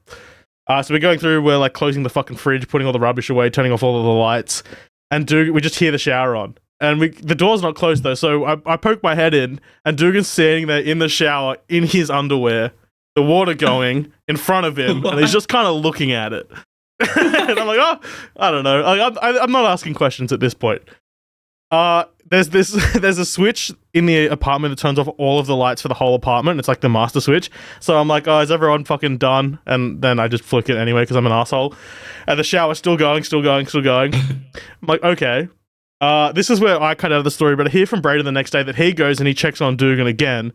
So we're going through, we're like closing the fucking fridge, putting all the rubbish away, turning off all of the lights. And we just hear the shower on. And the door's not closed though, so I poke my head in, and Dugan's standing there in the shower in his underwear, the water going in front of him, and he's just kind of looking at it. And I'm like, oh, I don't know. I'm not asking questions at this point. There's a switch in the apartment that turns off all of the lights for the whole apartment. It's like the master switch. So I'm like, oh, is everyone fucking done? And then I just flick it anyway because I'm an asshole. And the shower's still going. I'm like, okay. This is where I cut out of the story, but I hear from Braden the next day that he goes and he checks on Dugan again.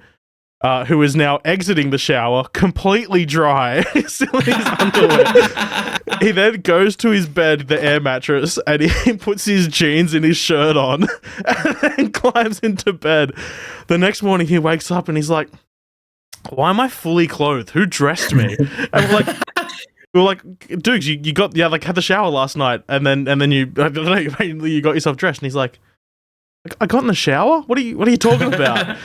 who is now exiting the shower completely dry, still in his underwear. He then goes to his bed, the air mattress, and he puts his jeans and his shirt on and then climbs into bed. The next morning he wakes up and he's like, why am I fully clothed? Who dressed me? And we're like, Dukes, you got had the shower last night and then you I don't know, you got yourself dressed. And he's like, I got in the shower? What are you talking about?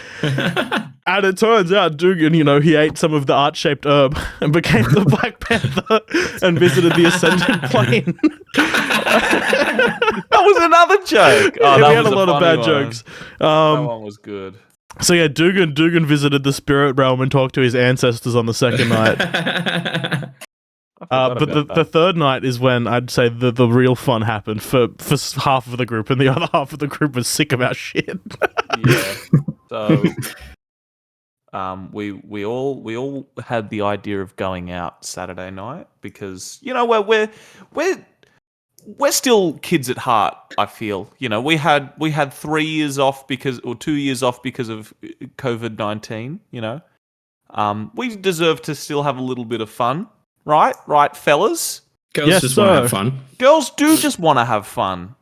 And it turns out Dugan, he ate some of the art-shaped herb and became the Black Panther and visited the Ascendant Plane. That was another joke. Oh, Yeah, we that had was a lot of funny bad one. jokes. That one was good. So yeah, Dugan visited the spirit realm and talked to his ancestors on the second night. But the third night is when I'd say the real fun happened for half of the group, and the other half of the group was sick about shit. Yeah. So, we all had the idea of going out Saturday night because we're still kids at heart. I feel we had 3 years off or 2 years off because of COVID-19. We deserve to still have a little bit of fun. Right, fellas? Girls Yes, just want to sir. have fun. Girls do just want to have fun.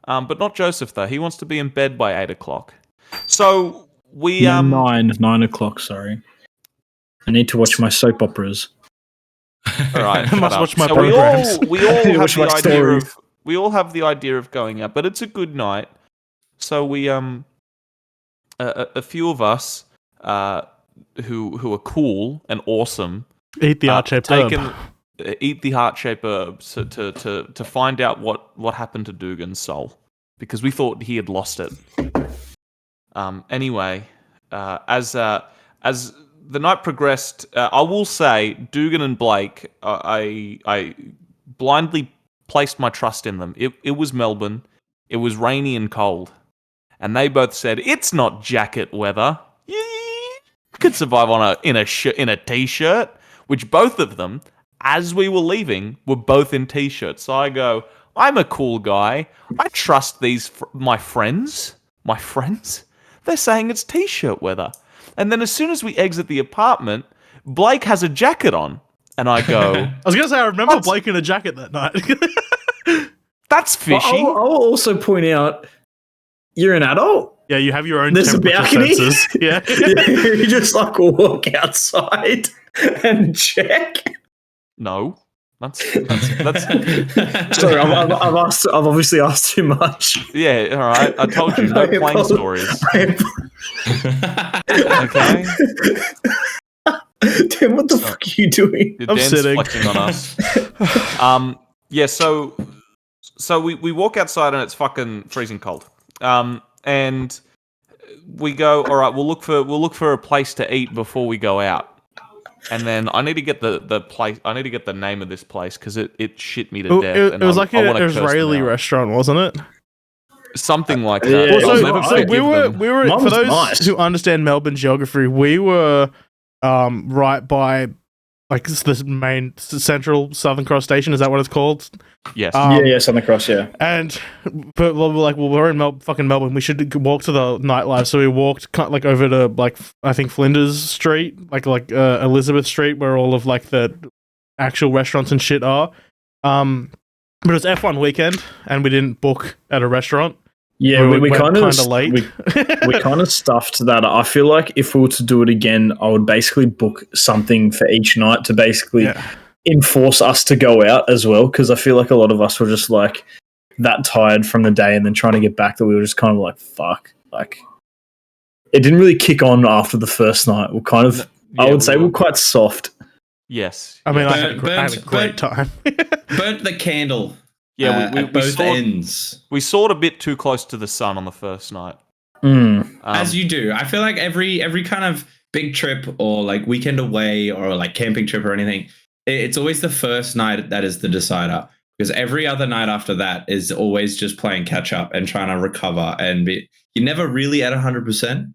But not Joseph, though. He wants to be in bed by 8 o'clock. So we... 9 o'clock, sorry. I need to watch my soap operas. All right, I must shut up. watch my So programs. we all have Watch the my idea stories. of... We all have the idea of going out, but it's a good night. So we... A few of us who are cool and awesome... Eat the art-shaped herb. Eat the heart-shaped herbs to find out what happened to Dugan's soul, because we thought he had lost it. Anyway, as the night progressed, I will say Dugan and Blake, I blindly placed my trust in them. It was Melbourne, it was rainy and cold, and they both said it's not jacket weather. You could survive in a t-shirt. Which both of them, as we were leaving, were both in t-shirts. So I go, I'm a cool guy. I trust these my friends. My friends? They're saying it's t-shirt weather. And then as soon as we exit the apartment, Blake has a jacket on. And I go, I was going to say, I remember Blake in a jacket that night. that's fishy. I'll also point out, you're an adult. Yeah, you have your own There's a temperature balcony. sensors. Yeah. You just walk outside and check. No. That's Sorry, I've obviously asked too much. yeah, all right. I told you, no I plane apologize. stories. Okay? Tim, what the fuck are you doing? Your I'm Dan's sitting. flexing on us. Yeah, so we walk outside and it's fucking freezing cold. And we go, all right, we'll look for a place to eat before we go out. And then I need to get the place. I need to get the name of this place because it shit me to death. It was like an Israeli restaurant, wasn't it? something like that. Yeah, I'll so- never so forgive them. we were Mine for was those nice. who understand Melbourne geography, we were right by like this main central Southern Cross station. Is that what it's called? Yes. Yeah, Southern Cross, yeah. And but we're like, well, we're in fucking Melbourne. We should walk to the nightlife. So we walked like over to like I think Flinders Street, like Elizabeth Street, where all of like the actual restaurants and shit are. But it was F1 weekend, and we didn't book at a restaurant. Yeah, we went kind of late. we kind of stuffed that. I feel like if we were to do it again, I would basically book something for each night to basically Yeah. enforce us to go out as well. Because I feel like a lot of us were just like that tired from the day and then trying to get back that we were just kind of like, fuck. Like, it didn't really kick on after the first night. We're kind of, I would say we're quite soft. Yes. I mean, I had Burnt- a great time. Burnt the candle. Yeah, we at both saw, ends. we soared a bit too close to the sun on the first night. As you do. I feel like every kind of big trip or like weekend away or like camping trip or anything, it's always the first night that is the decider. Because every other night after that is always just playing catch up and trying to recover, and you're never really at 100%.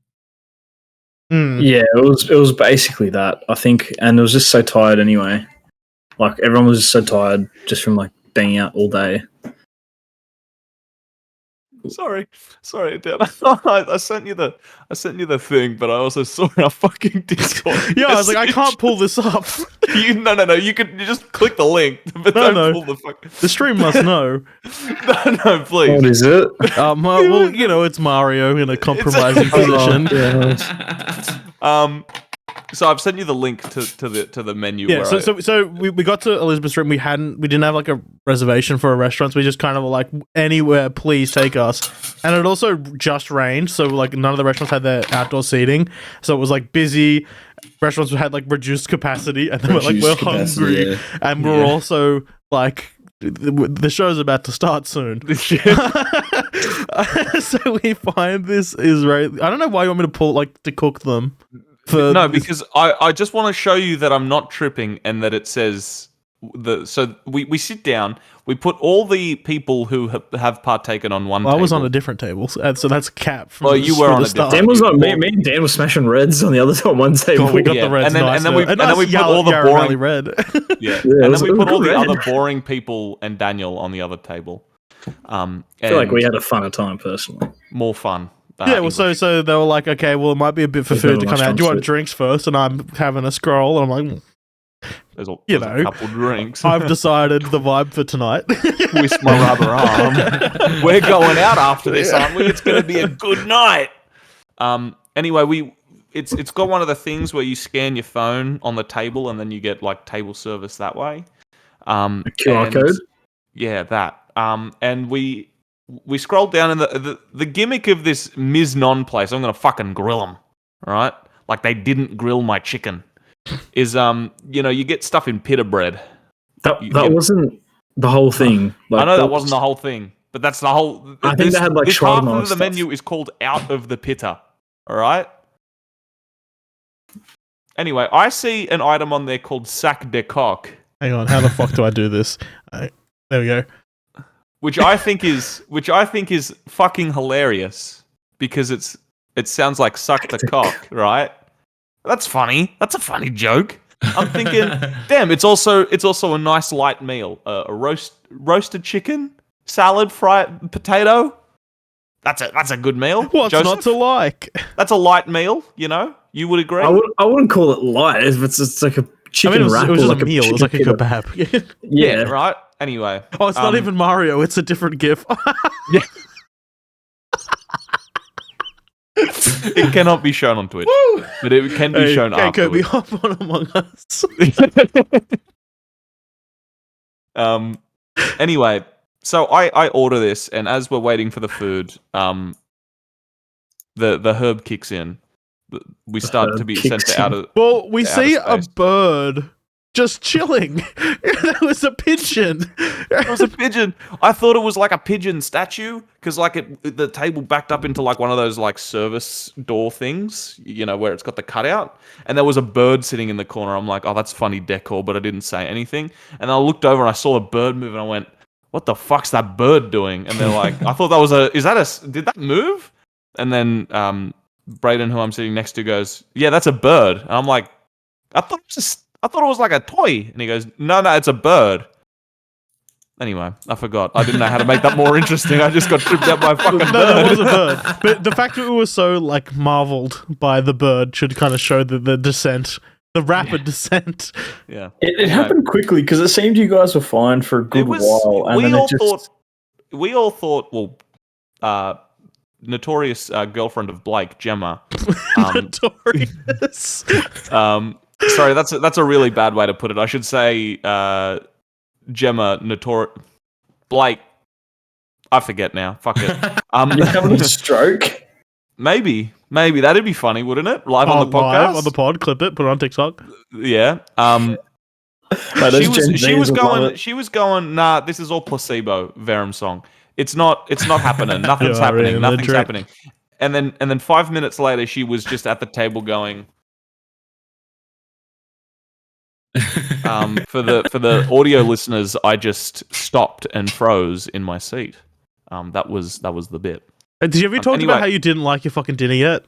Yeah, it was basically that, I think. And it was just so tired anyway. Like, everyone was just so tired just from like being out all day. Sorry, Dan. I sent you the thing, but I also saw our fucking Discord. Yeah, I was like, I can't pull this up. No. You just click the link, but No, don't no. pull the fuck. The stream must know. No, please. What is it? Well, it's Mario in a compromising position. So I've sent you the link to the menu. Yeah, where so we got to Elizabeth Street. We didn't have like a reservation for a restaurant. So we just kind of were like, anywhere, please take us. And it also just rained, so like none of the restaurants had their outdoor seating. So it was like busy. Restaurants had like reduced capacity, and then we're hungry, and we're also like, the show's about to start soon. So we find this Israeli. I don't know why you want me to cook them. Because I just want to show you that I'm not tripping and that it says so we sit down, we put all the people who have partaken on one table. I was on a different table, so that's a cap. You were on a different. Dan was not me. Me and Dan were smashing reds on the other on one table. God, we got the reds, and then we put all the boring red. And then we put all the other boring people and Daniel on the other table. I feel like we had a funner time personally. More fun. So they were like, okay, well, it might be a bit for food to come out. Do you want drinks first? And I'm having a scroll, and I'm like, there's a couple drinks. I've decided the vibe for tonight. Twist my rubber arm. We're going out after this, aren't we? It's going to be a good night. Anyway, it's got one of the things where you scan your phone on the table, and then you get like table service that way. A QR code. Yeah, that. And we scrolled down, and the gimmick of this Ms. Non place, I'm going to fucking grill them, right? Like they didn't grill my chicken. Is you get stuff in pita bread. That wasn't the whole thing. I know that wasn't the whole thing, but that's the whole. I think they had like this half of the stuff. menu is called out of the pita. All right. Anyway, I see an item on there called sac de coq. Hang on, how the fuck do I do this? There we go. Which I think is fucking hilarious because it sounds like suck the cock, right? That's funny. That's a funny joke. I'm thinking, damn, it's also a nice light meal. A roasted chicken, salad, fried potato. That's a good meal. What's Joseph? not to like? That's a light meal. You would agree. I wouldn't call it light. It's like a chicken wrap. It was or just like a meal. It was like a kebab. Yeah. Right. Anyway. Oh, it's not even Mario. It's a different GIF. Yeah. It cannot be shown on Twitch, but it can be shown afterwards. Kobe, hop on Among Us. Anyway, so I order this, and as we're waiting for the food, the herb kicks in. We start to be sent out of. Well, we see a bird just chilling. That was a pigeon. It was a pigeon. I thought it was like a pigeon statue because like the table backed up into like one of those like service door things, where it's got the cutout, and there was a bird sitting in the corner. I'm like, oh, that's funny decor, but I didn't say anything. And I looked over and I saw a bird move, and I went, what the fuck's that bird doing? And they're like, I thought that was did that move? And then Brayden, who I'm sitting next to, goes, yeah, that's a bird. And I'm like, I thought it was like a toy. And he goes, no, it's a bird. Anyway, I forgot. I didn't know how to make that more interesting. I just got tripped up by a fucking bird. No, it was a bird. But the fact that we were so like marveled by the bird should kind of show the descent, the rapid descent. Yeah. It happened quickly because it seemed you guys were fine for a good while. And we all thought, notorious girlfriend of Blake, Gemma. Notorious. Sorry, that's a really bad way to put it. I should say Gemma, Blake. I forget now. Fuck it. You're having a stroke? Maybe that'd be funny, wouldn't it? Live on the podcast, live on the pod, clip it, put it on TikTok. Yeah. She was going. Nah, this is all placebo. Verum song. It's not happening. Nothing's happening. Nothing's happening. And then 5 minutes later, she was just at the table going. For the audio listeners, I just stopped and froze in my seat. That was the bit. Did you ever talk about how you didn't like your fucking dinner yet?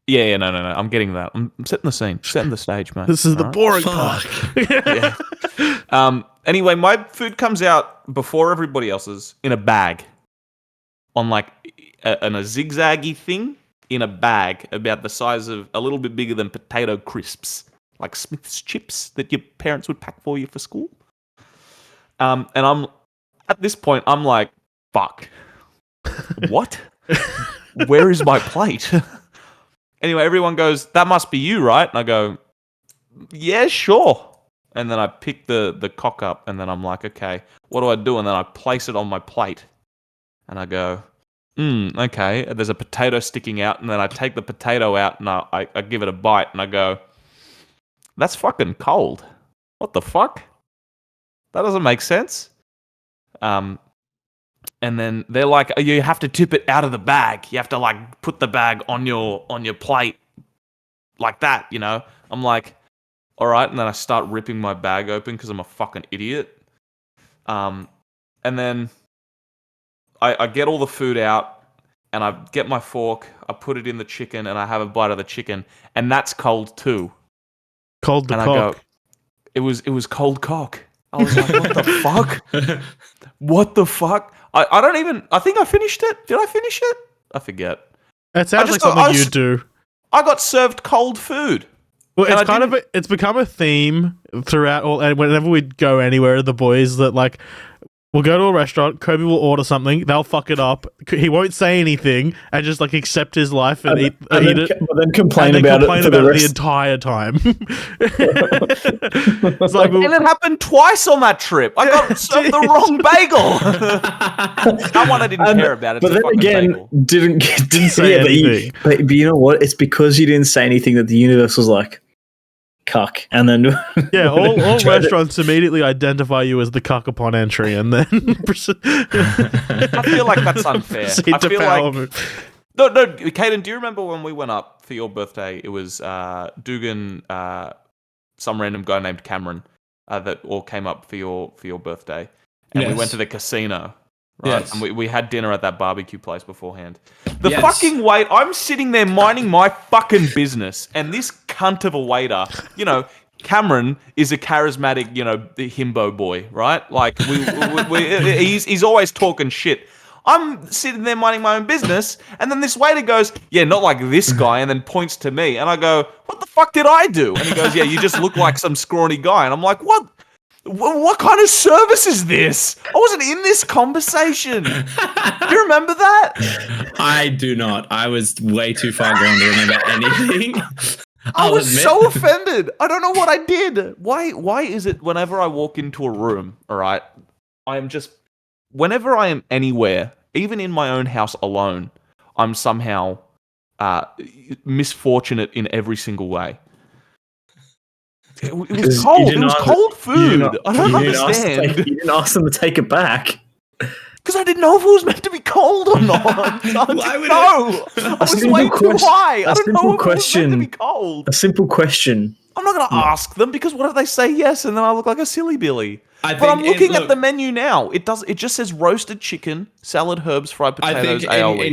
Yeah, no. I'm getting that. I'm setting the scene, setting the stage, mate. This is the boring part. Yeah. Anyway, my food comes out before everybody else's in a bag. on like a zigzaggy thing in a bag about the size of a little bit bigger than potato crisps, like Smith's chips that your parents would pack for you for school. And I'm at this point, I'm like, fuck, what? Where is my plate? Anyway, everyone goes, that must be you, right? And I go, yeah, sure. And then I pick the cock up, and then I'm like, okay, what do I do? And then I place it on my plate. And I go, okay. There's a potato sticking out, and then I take the potato out, and I give it a bite, and I go, that's fucking cold. What the fuck? That doesn't make sense. And then they're like, you have to tip it out of the bag. You have to like put the bag on your plate like that, you know? I'm like, all right. And then I start ripping my bag open because I'm a fucking idiot. And then I get all the food out and I get my fork, I put it in the chicken and I have a bite of the chicken, and that's cold too. Cold the And cock. I go, it was cold cock. I was like, what the fuck? What the fuck? I think I finished it. Did I finish it? I forget. It sounds like something you do. I got served cold food. Well, And it's kind of it's become a theme throughout and whenever we go anywhere, the boys that like we'll go to a restaurant, Kobe will order something, they'll fuck it up. He won't say anything and just like accept his life and eat it. But then complain and about complain it for about the it rest. the entire time. It's like, And it happened twice on that trip. I got served the wrong bagel. That one I didn't care about. It's But a then fucking again, bagel. didn't say yeah, anything. But you know what? It's because you didn't say anything that the universe was like, cuck. And then yeah, all tried to- restaurants immediately identify you as the cuck upon entry, and then I feel like that's unfair. I feel like no, Caden, do you remember when we went up for your birthday? It was Dugan, some random guy named Cameron, that all came up for your birthday, and we Yes. went to the casino. Right, Yes. and we had dinner at that barbecue place beforehand. The Yes. fucking wait, I'm sitting there minding my fucking business, and this cunt of a waiter, you know, Cameron is a charismatic, you know, the himbo boy, right? Like he's always talking shit. I'm sitting there minding my own business, and then this waiter goes, yeah, not like this guy, and then points to me, and I go, what the fuck did I do? And he goes, yeah, you just look like some scrawny guy, and I'm like, what? What kind of service is this? I wasn't in this conversation. Do you remember that? I do not. I was way too far gone to remember anything. I I'll was admit. so offended. I don't know what I did. Why is it whenever I walk into a room, all right, whenever I am anywhere, even in my own house alone, I'm somehow misfortunate in every single way. It was cold. It was cold food. I don't understand. You didn't ask them to take it back. Because I didn't know if it was meant to be cold or not. I didn't know. I was simple way too question- high. I a don't know simple if it was meant to question. be cold. A simple question. I'm not going to ask them because what if they say yes and then I look like a silly Billy? I But I'm think looking at the menu now. It just says roasted chicken, salad, herbs, fried I potatoes, think aioli.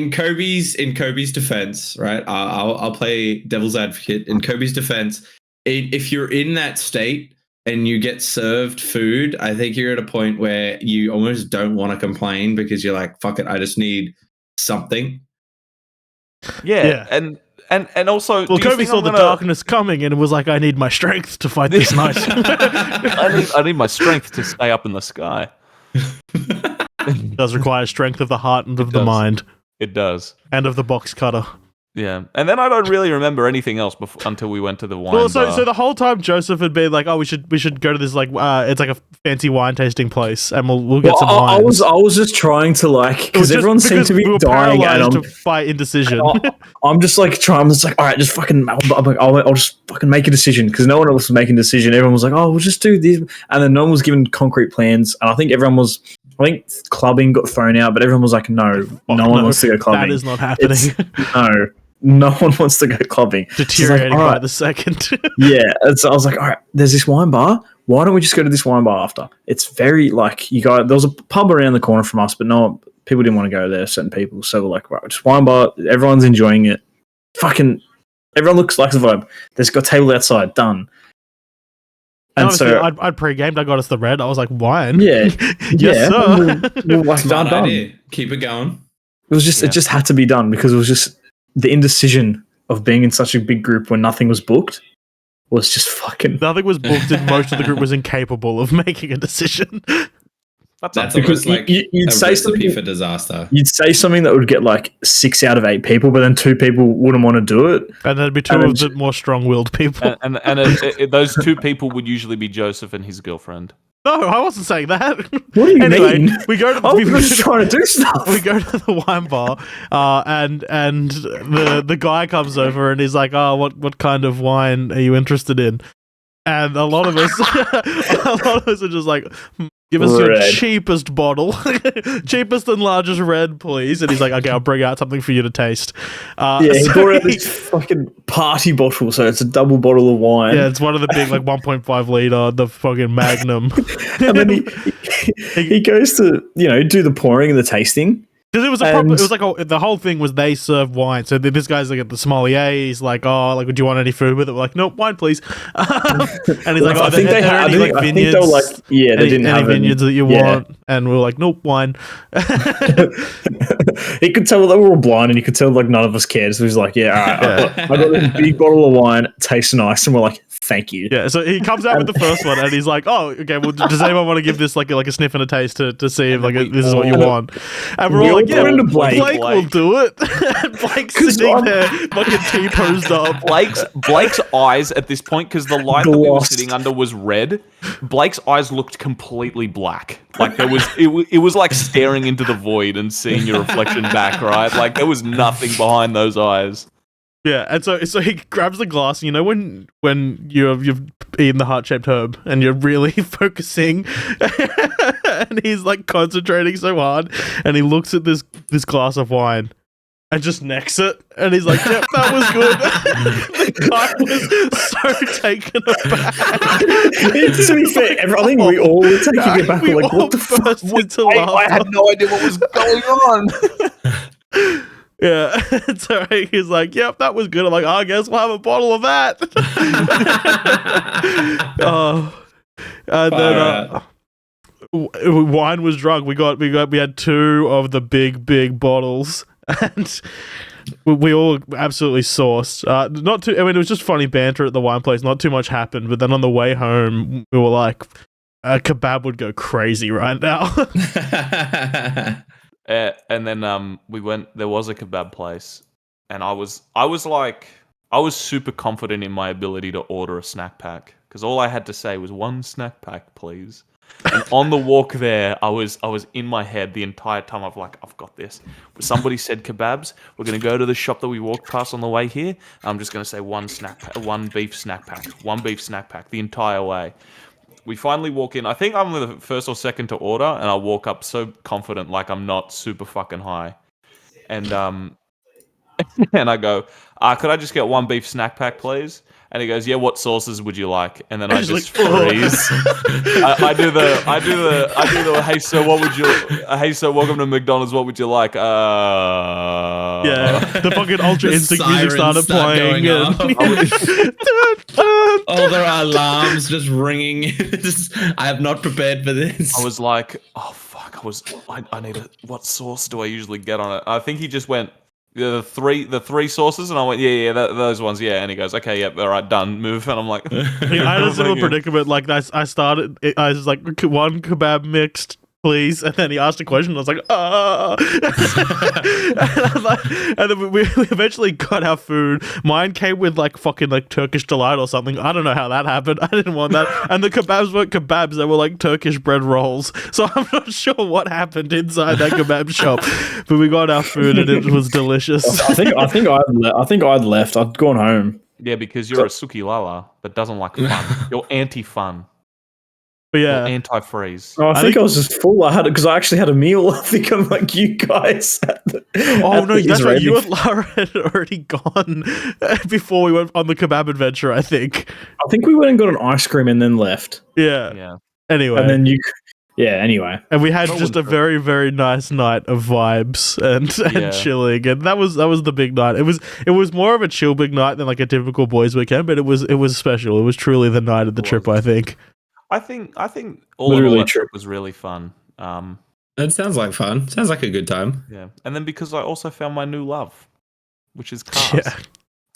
in Kobe's defense, right? I'll play devil's advocate. In Kobe's defense, if you're in that state and you get served food, I think you're at a point where you almost don't want to complain because you're like, fuck it, I just need something. Yeah. And also, well, do you Kobe think saw I'm the gonna- darkness coming and was like, I need my strength to fight this night. I need my strength to stay up in the sky. It does require strength of the heart and of the does. mind It does. and of the box cutter. Yeah, and then I don't really remember anything else until we went to the wine Well, bar. so the whole time Joseph had been like, "Oh, we should go to this like it's like a fancy wine tasting place, and we'll get some I wines." was just trying to like It was because just everyone seemed to be we were dying, and paralyzed by indecision. I'm just like trying. I'm just like, all right, just fucking. I'll just fucking make a decision because no one else was making a decision. Everyone was like, oh, we'll just do this, and then no one was given concrete plans. And I think everyone was. I think clubbing got thrown out, but everyone was like, no, no one wants to go clubbing. That is not happening. No one wants to go clubbing. Deteriorating all by right. the second. Yeah, and so I was like, all right, there's this wine bar. Why don't we just go to this wine bar after? It's very like you go. There was a pub around the corner from us, but no people didn't want to go there. Certain people, so we're like, right, just wine bar. Everyone's enjoying it. Fucking everyone looks like the vibe. There's got a table outside. Done. And Honestly, so I'd pre-gamed. I got us the red. I was like, wine. yeah, Yes, yeah. sir. We'll like, Smart done. idea. Keep it going. It just had to be done because it was just the indecision of being in such a big group when nothing was booked was just fucking. Nothing was booked, and most of the group was incapable of making a decision. That's because almost like you'd a say recipe something for disaster. You'd say something that would get like 6 out of 8 people, but then 2 people wouldn't want to do it. And there'd be 2 of the more strong-willed people. And those 2 people would usually be Joseph and his girlfriend. No, I wasn't saying that. What do you mean? We go to I was just trying to do stuff. We go to the wine bar, and the guy comes over and he's like, "Oh, what kind of wine are you interested in?" And a lot of us are just like, "Give us your cheapest bottle, cheapest and largest red, please." And he's like, "Okay, I'll bring out something for you to taste." He brought out this fucking party bottle, so it's a double bottle of wine. Yeah, it's one of the big, like 1.5 liter, the fucking Magnum. And then he goes to do the pouring and the tasting. Because it was like the whole thing was they serve wine. So this guy's like at the sommelier. He's like, "Oh, like, would you want any food with it?" We're like, "Nope, wine, please." And he's like, "Oh, I think they had like vineyards. They were like, yeah, they didn't have any vineyards that you want." And we were like, "Nope, wine." He could tell that we were all blind, and you could tell like none of us cared. So he was like, "Yeah, all right, I got this big bottle of wine, tastes nice," and we're like, "Thank you." Yeah, so he comes out with the first one, and he's like, "Oh, okay. Well, does anyone want to give this like a sniff and a taste to see if this is what you want?" And we're all like, "Yeah, Blake will do it." And Blake's sitting there, fucking T-posed up. Blake's eyes at this point, because the light that we were sitting under was red. Blake's eyes looked completely black. Like it was like staring into the void and seeing your reflection back, right? Like there was nothing behind those eyes. Yeah, and so he grabs the glass. You know when you've eaten the heart-shaped herb and you're really focusing, and he's like concentrating so hard, and he looks at this glass of wine and just necks it, and he's like, "Yep, that was good." The guy was so taken aback. To be fair, I think we all were taking it back. We Like, all what the fuck? burst into laughter. I had no idea what was going on. Yeah, and so he's like, "Yep, that was good." I'm like, "I guess we'll have a bottle of that." And then wine was drunk. We had 2 of the big bottles, and we all absolutely sauced. Not too. I mean, it was just funny banter at the wine place. Not too much happened, but then on the way home, we were like, a kebab would go crazy right now. And then we went. There was a kebab place, and I was super confident in my ability to order a snack pack because all I had to say was 1 snack pack, please. And on the walk there, I was in my head the entire time. I've got this. Somebody said kebabs. We're gonna go to the shop that we walked past on the way here. I'm just gonna say 1 beef snack pack the entire way. We finally walk in. I think I'm the first or second to order, and I walk up so confident, like I'm not super fucking high. And and I go, "Could I just get 1 beef snack pack, please?" And he goes, "Yeah, what sauces would you like?" And then I just freeze. I do the "Hey sir, welcome to McDonald's. What would you like?" Yeah, the fucking Ultra Instinct music started playing. All there are alarms just ringing. I have not prepared for this. I was like, "Oh fuck!" I need what sauce do I usually get on it? I think he just went the three sauces, and I went, "Yeah, those ones, yeah." And he goes, "Okay, yep, all right, done, move." And I'm like, I had a similar predicament. Like I was like, "1 kebab mixed, please." And then he asked a question, and I was like, and then we eventually got our food. Mine came with like fucking like Turkish delight or something. I don't know how that happened. I didn't want that. And the kebabs weren't kebabs; they were like Turkish bread rolls. So I'm not sure what happened inside that kebab shop. But we got our food, and it was delicious. I think I'd left. I'd gone home. "Yeah, because you're a suki lala that doesn't like fun. You're anti-fun. But yeah, anti-freeze." I think I was just full. I had it because I actually had a meal. I think I'm like you guys. That's right. You and Lara had already gone before we went on the kebab adventure. I think we went and got an ice cream and then left. Yeah. Anyway, and then anyway, and we had just a very, very nice night of vibes and chilling, and that was the big night. It was more of a chill big night than like a typical boys' weekend, but it was special. It was truly the night of the trip. I think all in all, that trip was really fun. That sounds like fun. Sounds like a good time. Yeah, and then because I also found my new love, which is cars Yeah.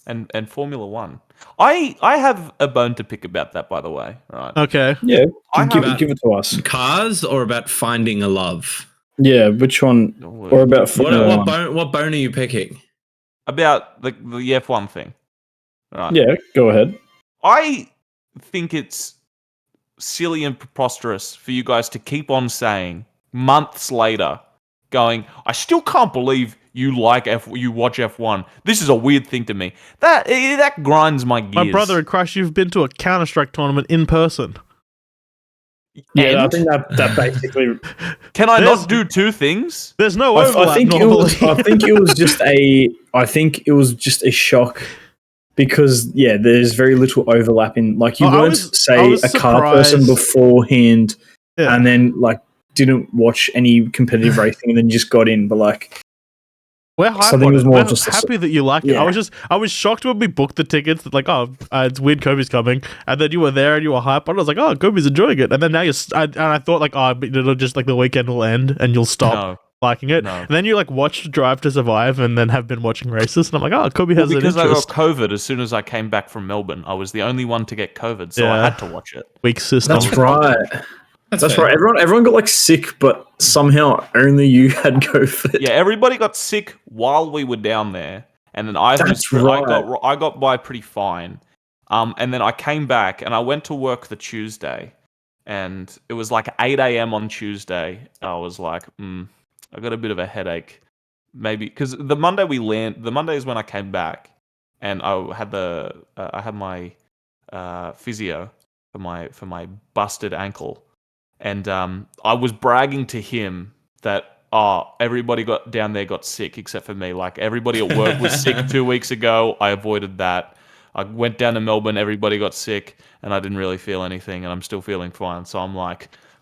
and Formula One. I have a bone to pick about that, by the way. Right. Okay. Yeah, I give, have- give it to us. Cars or about finding a love? Yeah, which one? Or about Formula One? What bone are you picking? About the F1 thing. Right. Yeah, go ahead. I think it's silly and preposterous for you guys to keep on saying months later, going, I still can't believe you watch F1. This is a weird thing to me. That grinds my gears. My brother in Christ, you've been to a Counter-Strike tournament in person. Yeah, I And think that basically. can I There's- not do two things? There's no I overlap think it normally. was. I think it was just a. I think it was just a shock. Because there's very little overlap in you Oh, I weren't was a car person surprised. beforehand, Yeah. and then didn't watch any competitive racing, and then just got in. But We're hyped Something on was it. more We're just a happy that you like it. Yeah. I was shocked when we booked the tickets. That it's weird. Kobe's coming, and then you were there and you were hyped. And I was like, oh, Kobe's enjoying it. And then now and I thought it'll just the weekend will end and you'll stop No. liking it. No. And then you watched Drive to Survive and then have been watching races. And I'm like, oh, Kobe has Because an I got interest. COVID as soon as I came back from Melbourne. I was the only one to get COVID, so I Yeah. had to watch it. Weak system. that's right. That's fair. right. Everyone got sick, but somehow only you had COVID. Yeah, everybody got sick while we were down there, and then I got by pretty fine. And then I came back and I went to work the Tuesday, and it was 8 a.m. on Tuesday. I was like, I got a bit of a headache, maybe because the Monday is when I came back, and I had my physio for my busted ankle. And I was bragging to him that everybody down there got sick except for me. Everybody at work was sick 2 weeks ago. I avoided that. I went down to Melbourne. Everybody got sick, and I didn't really feel anything, and I'm still feeling fine. So I'm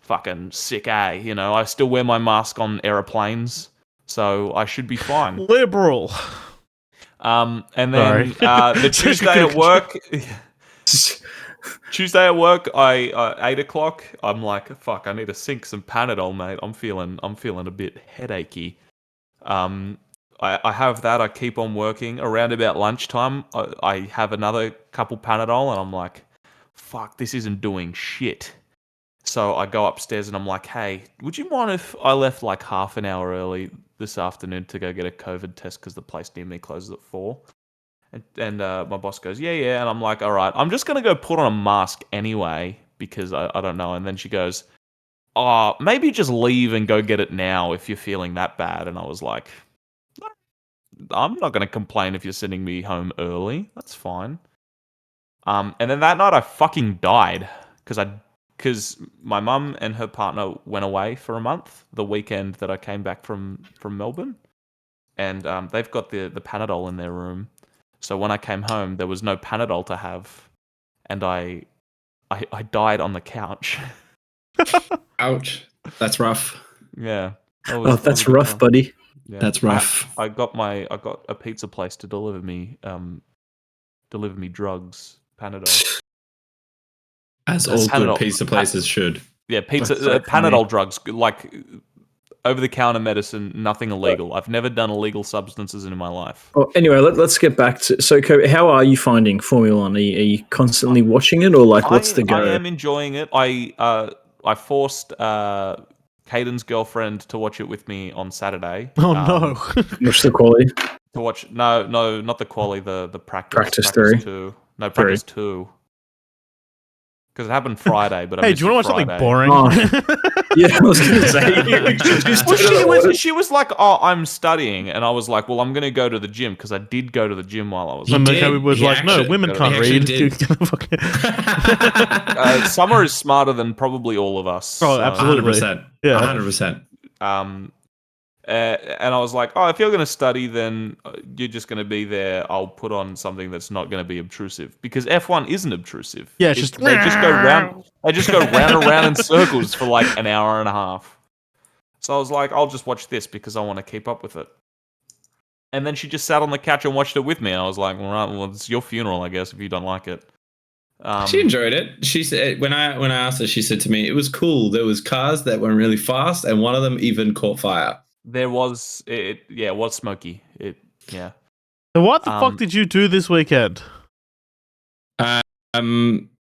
fucking sick, I still wear my mask on aeroplanes, so I should be fine. Liberal. And then Sorry. the Tuesday at work. Tuesday at work, I 8 o'clock. I'm like, fuck, I need to sink some Panadol, mate. I'm feeling a bit headachy. I have that. I keep on working. Around about lunchtime, I have another couple Panadol, and I'm like, fuck, this isn't doing shit. So I go upstairs and I'm like, hey, would you mind if I left half an hour early this afternoon to go get a COVID test because the place near me closes at 4? And my boss goes, yeah. And I'm like, all right, I'm just going to go put on a mask anyway because I don't know. And then she goes, maybe just leave and go get it now if you're feeling that bad. And I was like, I'm not going to complain if you're sending me home early. That's fine. And then that night I fucking died because my mum and her partner went away for a month the weekend that I came back from Melbourne. And they've got the Panadol in their room. So when I came home, there was no Panadol to have, and I died on the couch. Ouch. That's rough. Yeah. That's rough, buddy. Yeah. That's rough. I got a pizza place to deliver me drugs, Panadol. As all Panadol. good pizza places should. Yeah, pizza That's so Panadol drugs, over the counter medicine, nothing illegal. I've never done illegal substances in my life. Well, anyway, let's get back to Kobe. How are you finding Formula One? Are you constantly watching it, or what's the go? I am enjoying it. I forced Caden's girlfriend to watch it with me on Saturday. Oh no. What's the quality? To watch no, not the quali, the practice. Practice 3. 2. No, practice 2. Because it happened Friday, but I Hey, missed do you want to watch Friday. something boring? Oh. Yeah, I was going to say. Well, she was like, "Oh, I'm studying," and I was like, "Well, I'm going to go to the gym because I did go to the gym while I was." And then did. Kobe was He like, no, actually- women he can't actually read. did. Summer is smarter than probably all of us. Oh, so, absolutely. 100%. Yeah. 100%. And I was like, "Oh, if you're going to study, then you're just going to be there. I'll put on something that's not going to be obtrusive because F1 isn't obtrusive. Yeah, it's just- they just go round. They just go round and round in circles for an hour and a half. So I was like, I'll just watch this because I want to keep up with it. And then she just sat on the couch and watched it with me. And I was like, all right, well, it's your funeral, I guess, if you don't like it. She enjoyed it. She said when I asked her, she said to me, "It was cool. There was cars that went really fast, and one of them even caught fire." There was it was smoky. Yeah. So what the fuck did you do this weekend?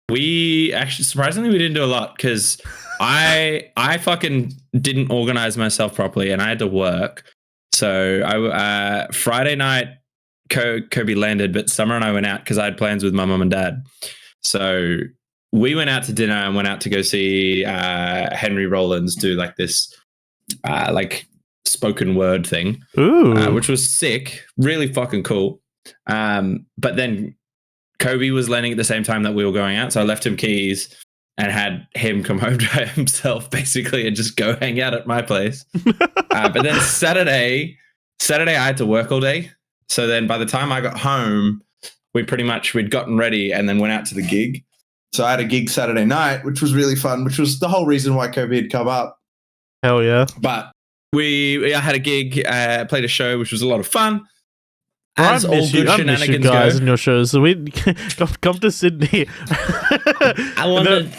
We actually surprisingly we didn't do a lot because I fucking didn't organize myself properly and I had to work. So I Friday night Kobe landed, but Summer and I went out because I had plans with my mum and dad. So we went out to dinner and went out to go see Henry Rollins do like this like spoken word thing, which was sick, really fucking cool. But then Kobe was landing at the same time that we were going out, so I left him keys and had him come home by himself, basically, and just go hang out at my place. But then Saturday, I had to work all day. So then by the time I got home, we'd gotten ready and then went out to the gig. So I had a gig Saturday night, which was really fun, which was the whole reason why Kobe had come up. Hell yeah. But I had a gig, played a show, which was a lot of fun. I As all miss good you shenanigans guys go. in your shows. So we come to Sydney. I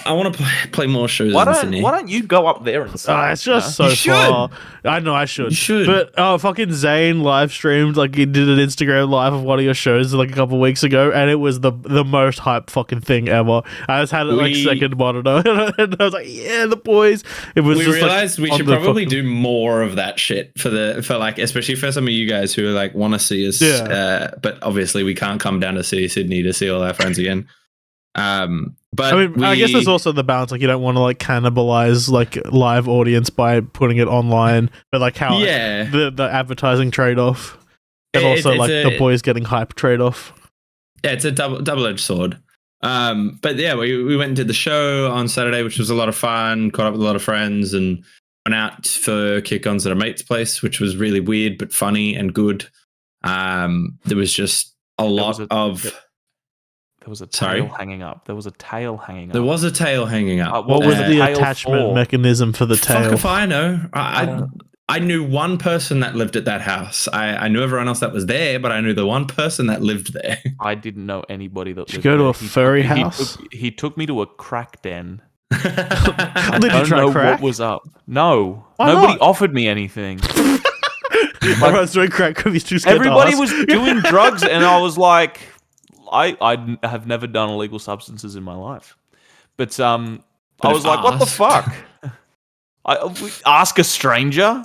want to play more shows in Sydney. Why don't you go up there and start? It's just so far. I know I should. You should. But fucking Zane live streamed, like he did an Instagram live of one of your shows like a couple of weeks ago, and it was the most hype fucking thing ever. I just had it like second monitor, and I was like, yeah, the boys. It was. We just realized like, we should probably do more of that shit for like especially for some of you guys who like want to see us. Yeah. But obviously we can't come down to see Sydney to see all our friends again. But I mean, I guess there's also the balance. Like, you don't want to like cannibalize like live audience by putting it online, but like how the advertising trade off, and also like the boys getting hype trade off. Yeah, it's a double-edged sword. But yeah, we went and did the show on Saturday, which was a lot of fun. Caught up with a lot of friends and went out for kick-ons at a mate's place, which was really weird but funny and good. There was just a lot of. There was a tail hanging up. There was a tail hanging up. There was a tail hanging up. What was the attachment mechanism for the tail? Fuck if I know. I knew one person that lived at that house. I knew everyone else that was there, but I knew the one person that lived there. I didn't know anybody that lived there. Did you go to a furry house? He took me to a crack den. Did you I don't know what was up. No. Why Nobody not? offered me anything. Everyone's doing crack because he's too scared Everybody to ask. was doing drugs, and I was like, I have never done illegal substances in my life. But I was like, what the fuck? We ask a stranger?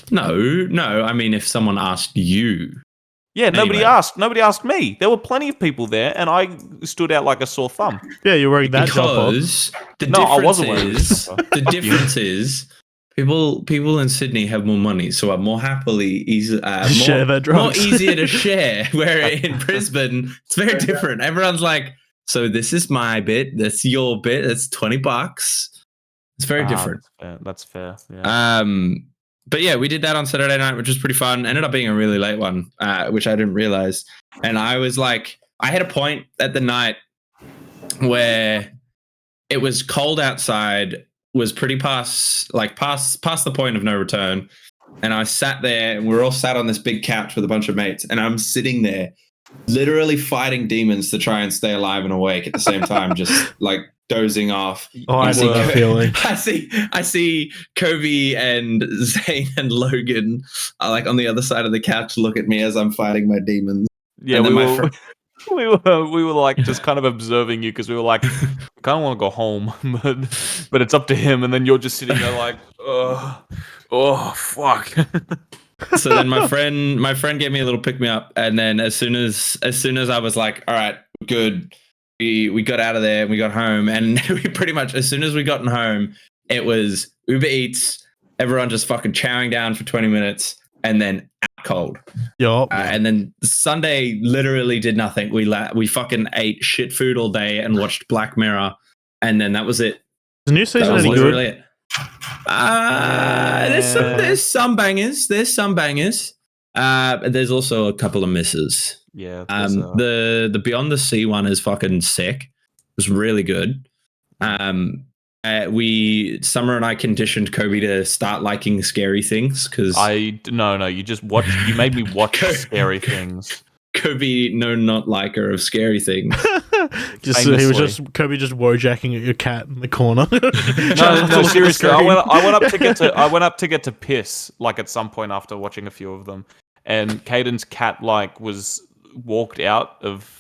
No. I mean, if someone asked you. Yeah, nobody asked. Nobody asked me. There were plenty of people there, and I stood out like a sore thumb. Yeah, you're wearing that because I wasn't wearing the difference is people in Sydney have more money, so are more share their drugs. more easier to share. Where in Brisbane, it's very different. Everyone's like, so this is my bit, that's your bit, that's $20. It's very different. That's fair. Yeah. But yeah, we did that on Saturday night, which was pretty fun. Ended up being a really late one, which I didn't realize. And I was like, I had a point at the night where it was cold outside, was pretty past the point of no return. And I sat there, and we were all sat on this big couch with a bunch of mates, and I'm sitting there literally fighting demons to try and stay alive and awake at the same time, just like dozing off. Oh, I know that feeling. I see Kobe and Zane and Logan are like on the other side of the couch, look at me as I'm fighting my demons. Yeah, we were like just kind of observing you because we were like, we kind of want to go home, but it's up to him. And then you're just sitting there like, oh fuck. So then my friend gave me a little pick me up, and then as soon as I was like, all right, good, we got out of there and we got home, and we pretty much as soon as we gotten home, it was Uber Eats, everyone just fucking chowing down for 20 minutes, and then out cold. Yup. And then Sunday literally did nothing. We fucking ate shit food all day and watched Black Mirror, and then that was it. The new season That was any literally good? it. There's some bangers. There's also a couple of misses. Yeah. The Beyond the Sea one is fucking sick. It was really good. Summer and I conditioned Kobe to start liking scary things because you just watch. You made me watch scary things. Kobe, no, not liker of scary things. Kobe just wojacking at your cat in the corner. No, seriously. I went up to get to piss like at some point after watching a few of them, and Caden's cat like was walked out of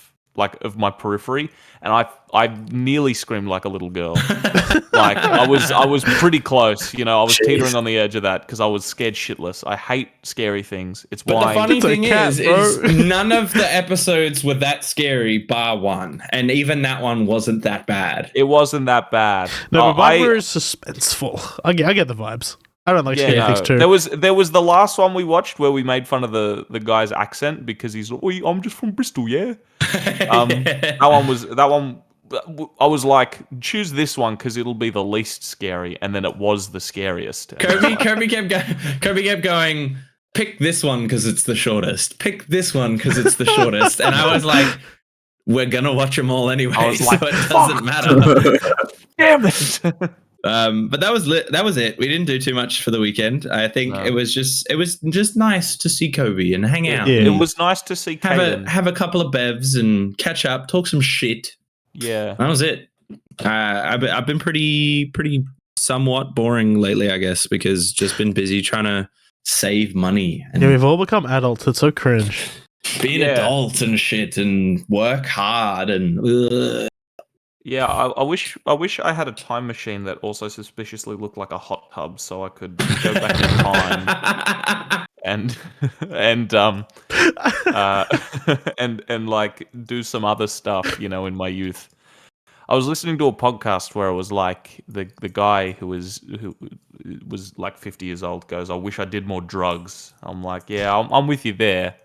my periphery, and I nearly screamed like a little girl. Like I was pretty close. You know, I was teetering on the edge of that because I was scared shitless. I hate scary things. It's But why. the funny It's a thing cat, is bro. none of the episodes were that scary, bar one, and even that one wasn't that bad. It wasn't that bad. No, but Viper is suspenseful. I get the vibes. I don't like scary things too. There was the last one we watched where we made fun of the guy's accent because he's like, "Oi, I'm just from Bristol, yeah." That one. I was like, choose this one because it'll be the least scary, and then it was the scariest. Kobe kept going. Pick this one because it's the shortest. Pick this one because it's the shortest. And I was like, we're gonna watch them all anyway, I was like, so it doesn't matter. Damn it! But that was it. We didn't do too much for the weekend. I think it was just nice to see Kobe and hang out. Yeah. It was nice to see Caden. Have a couple of bevs and catch up, talk some shit. Yeah, That was it. I've been pretty somewhat boring lately, I guess, because just been busy trying to save money and Yeah, we've all become adults. It's so cringe. be an adult and shit and work hard and. yeah. I wish I had a time machine that also suspiciously looked like a hot tub, so I could go back in time and and like do some other stuff, you know, in my youth. I was listening to a podcast where it was like the guy who was like 50 years old goes, "I wish I did more drugs." I'm like, yeah, I'm with you there.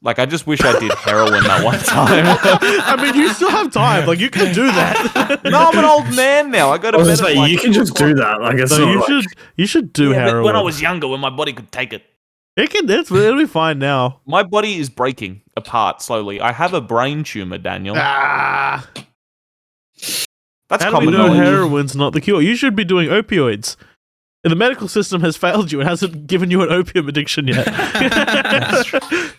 Like, I just wish I did heroin that one time. I mean, you still have time. Like, you can do that. No, I'm an old man now. I go to I bed. was at gonna say, like you can 2 just do o'clock. that. Like, it's So not you should do Yeah, but heroin. when I was younger, when my body could take it. It'll be fine now. My body is breaking apart slowly. I have a brain tumor, Daniel. Ah, That's how do we common know knowledge. heroin's not the cure? You should be doing opioids. The medical system has failed you. It hasn't given you an opium addiction yet.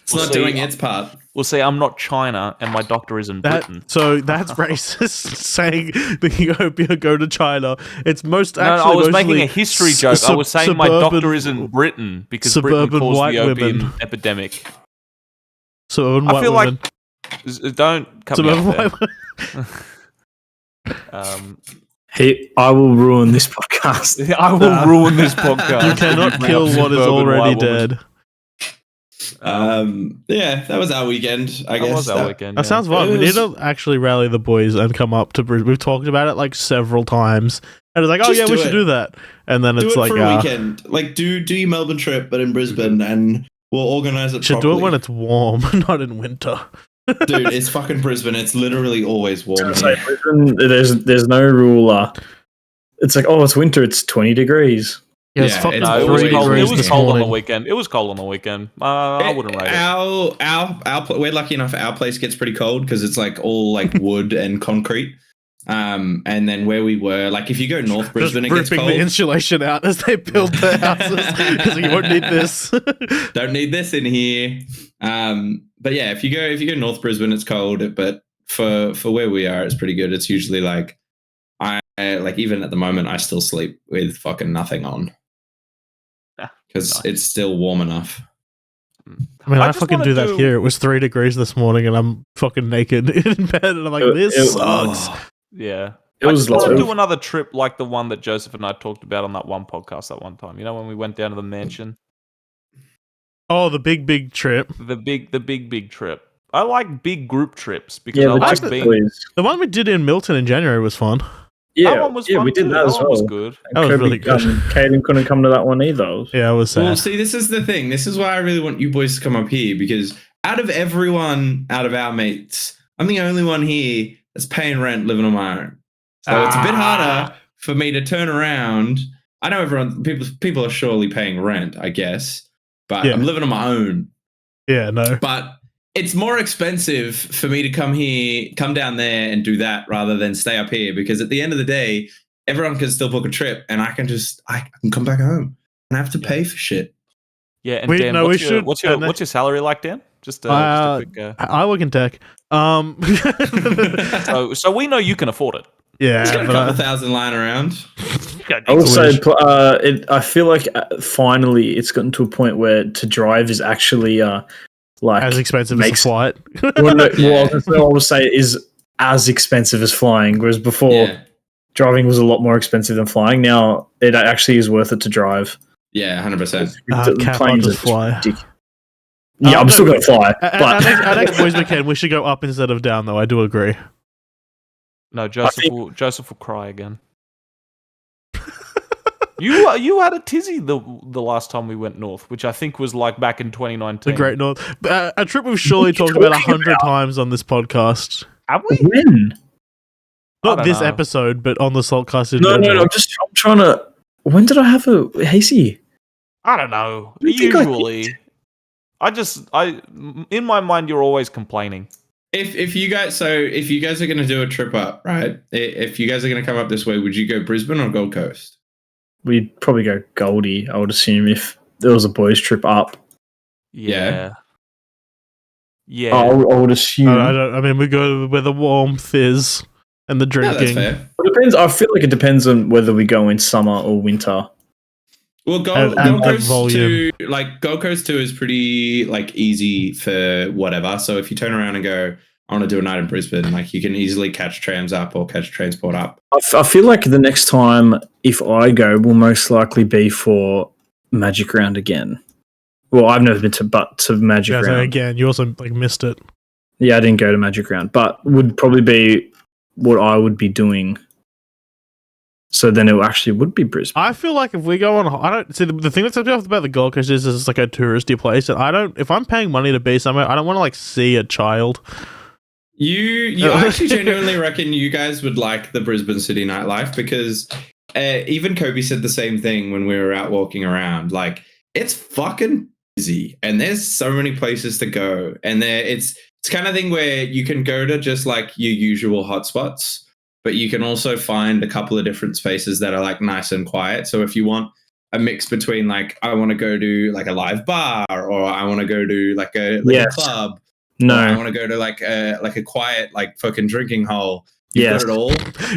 It's We'll not see. doing its part. Well, see, I'm not China, and my doctor is in Britain. So that's racist. Saying that you go to China. It's most No, actually. I was mostly making a history joke. I was saying my doctor is in Britain because Britain suburban caused white the opium women. epidemic. Suburban I white feel women. like don't cut me Suburban off white there. women. I will ruin this podcast. I will ruin this podcast. You cannot Bring kill up what is suburban already white woman. dead. Yeah, that was our weekend. I That guess was our weekend. That yeah. sounds fun. It We need was- to actually rally the boys and come up to Brisbane. We've talked about it like several times, and it's like, oh Just yeah, we do should it. do that. And then Do it's it like, for a weekend. Like do your Melbourne trip, but in Brisbane, and we'll organize it. should do properly. it when it's warm, not in winter. Dude, it's fucking Brisbane. It's literally always warm. It's like, here. there's no rule. It's like, oh, it's winter. It's 20 degrees. Yeah, it's Yeah, fucking it's No, it was always 3 cold. It degrees was this cold on the morning. weekend. It was cold on the weekend. I wouldn't rate it. We're lucky enough. Our place gets pretty cold because it's like all like wood and concrete. And then where we were, like if you go North Just Brisbane, it gets ripping cold. the insulation out as they build their houses because you won't need this. Don't need this in here. But yeah, if you go North Brisbane, it's cold. But for where we are, it's pretty good. It's usually like I like even at the moment, I still sleep with fucking nothing on because Nice. it's still warm enough. I mean, I I just fucking wanna do that do- here. It was 3 degrees this morning, and I'm fucking naked in bed, and I'm like, this sucks. Yeah. It I was just want to like- do another trip like the one that Joseph and I talked about on that one podcast that one time. You know, when we went down to the mansion, Oh, the big trip. the big trip. I like big group trips because Yeah, I but like just being. boys. The one we did in Milton in January was fun. Yeah, That one was yeah, fun we did too. that as one was well. good. That was really good. Caden couldn't come to that one either. Yeah, it was sad. Well, see, this is the thing. This is why I really want you boys to come up here because out of our mates, I'm the only one here that's paying rent living on my own. So it's a bit harder for me to turn around. I know people are surely paying rent, I guess, but Yeah. I'm living on my own. Yeah, no. But it's more expensive for me to come down there and do that rather than stay up here because at the end of the day, everyone can still book a trip and I can come back home and I have to pay for shit. Yeah, and Wait, Dan, no, we what's, your, should- what's your and then- what's your salary like, Dan? Just a quick. I work in tech. So we know you can afford it. Yeah, Just got a but couple thousand lying around. I will say, I feel like finally it's gotten to a point where to drive is actually like as expensive as a flight. Well, no, Yeah. I will say is as expensive as flying, whereas before driving was a lot more expensive than flying. Now it actually is worth it to drive. Yeah, 100%. Cap, I'll just fly. Yeah, I'm still going to fly. But At next Boys Weekend, we should go up instead of down, though. I do agree. No, Joseph will cry again. You had a tizzy the last time we went north, which I think was like back in 2019. The Great North. A trip we've surely talked about 100 times on this podcast. Have we? when? Not this know. episode, but on the Saltcast. No. I'm trying to. When did I have a hazy? I don't know. I think I Usually, I in my mind, you're always complaining. If you guys are gonna do a trip up, right? If you guys are gonna come up this way, would you go Brisbane or Gold Coast? We'd probably go Goldie, I would assume, if there was a boys' trip up. Yeah. I would assume. I mean, we go where the warmth is and the No, drinking. that's fair. It depends. I feel like it depends on whether we go in summer or winter. Well, And Gold Coast volume. Gold Coast 2 is pretty like easy for whatever. So if you turn around and go, I want to do a night in Brisbane, like you can easily catch trams up or catch transport up. I feel like the next time, if I go, will most likely be for Magic Round again. Well, I've never been to Magic Yeah, so Round. again, you also like missed it. Yeah, I didn't go to Magic Round, but would probably be what I would be doing. So then it actually would be Brisbane. I feel like if we go on, I don't see the thing that's off about the Gold Coast is it's like a touristy place, and if I'm paying money to be somewhere, I don't want to like see a child. You actually genuinely reckon you guys would like the Brisbane city nightlife because even Kobe said the same thing when we were out walking around. Like it's fucking busy, and there's so many places to go, and it's kind of thing where you can go to just like your usual hotspots, but you can also find a couple of different spaces that are like nice and quiet. So if you want a mix between like I want to go to like a live bar or I want to go to like a club. No, I want to go to like a quiet like fucking drinking hole. You've got it all.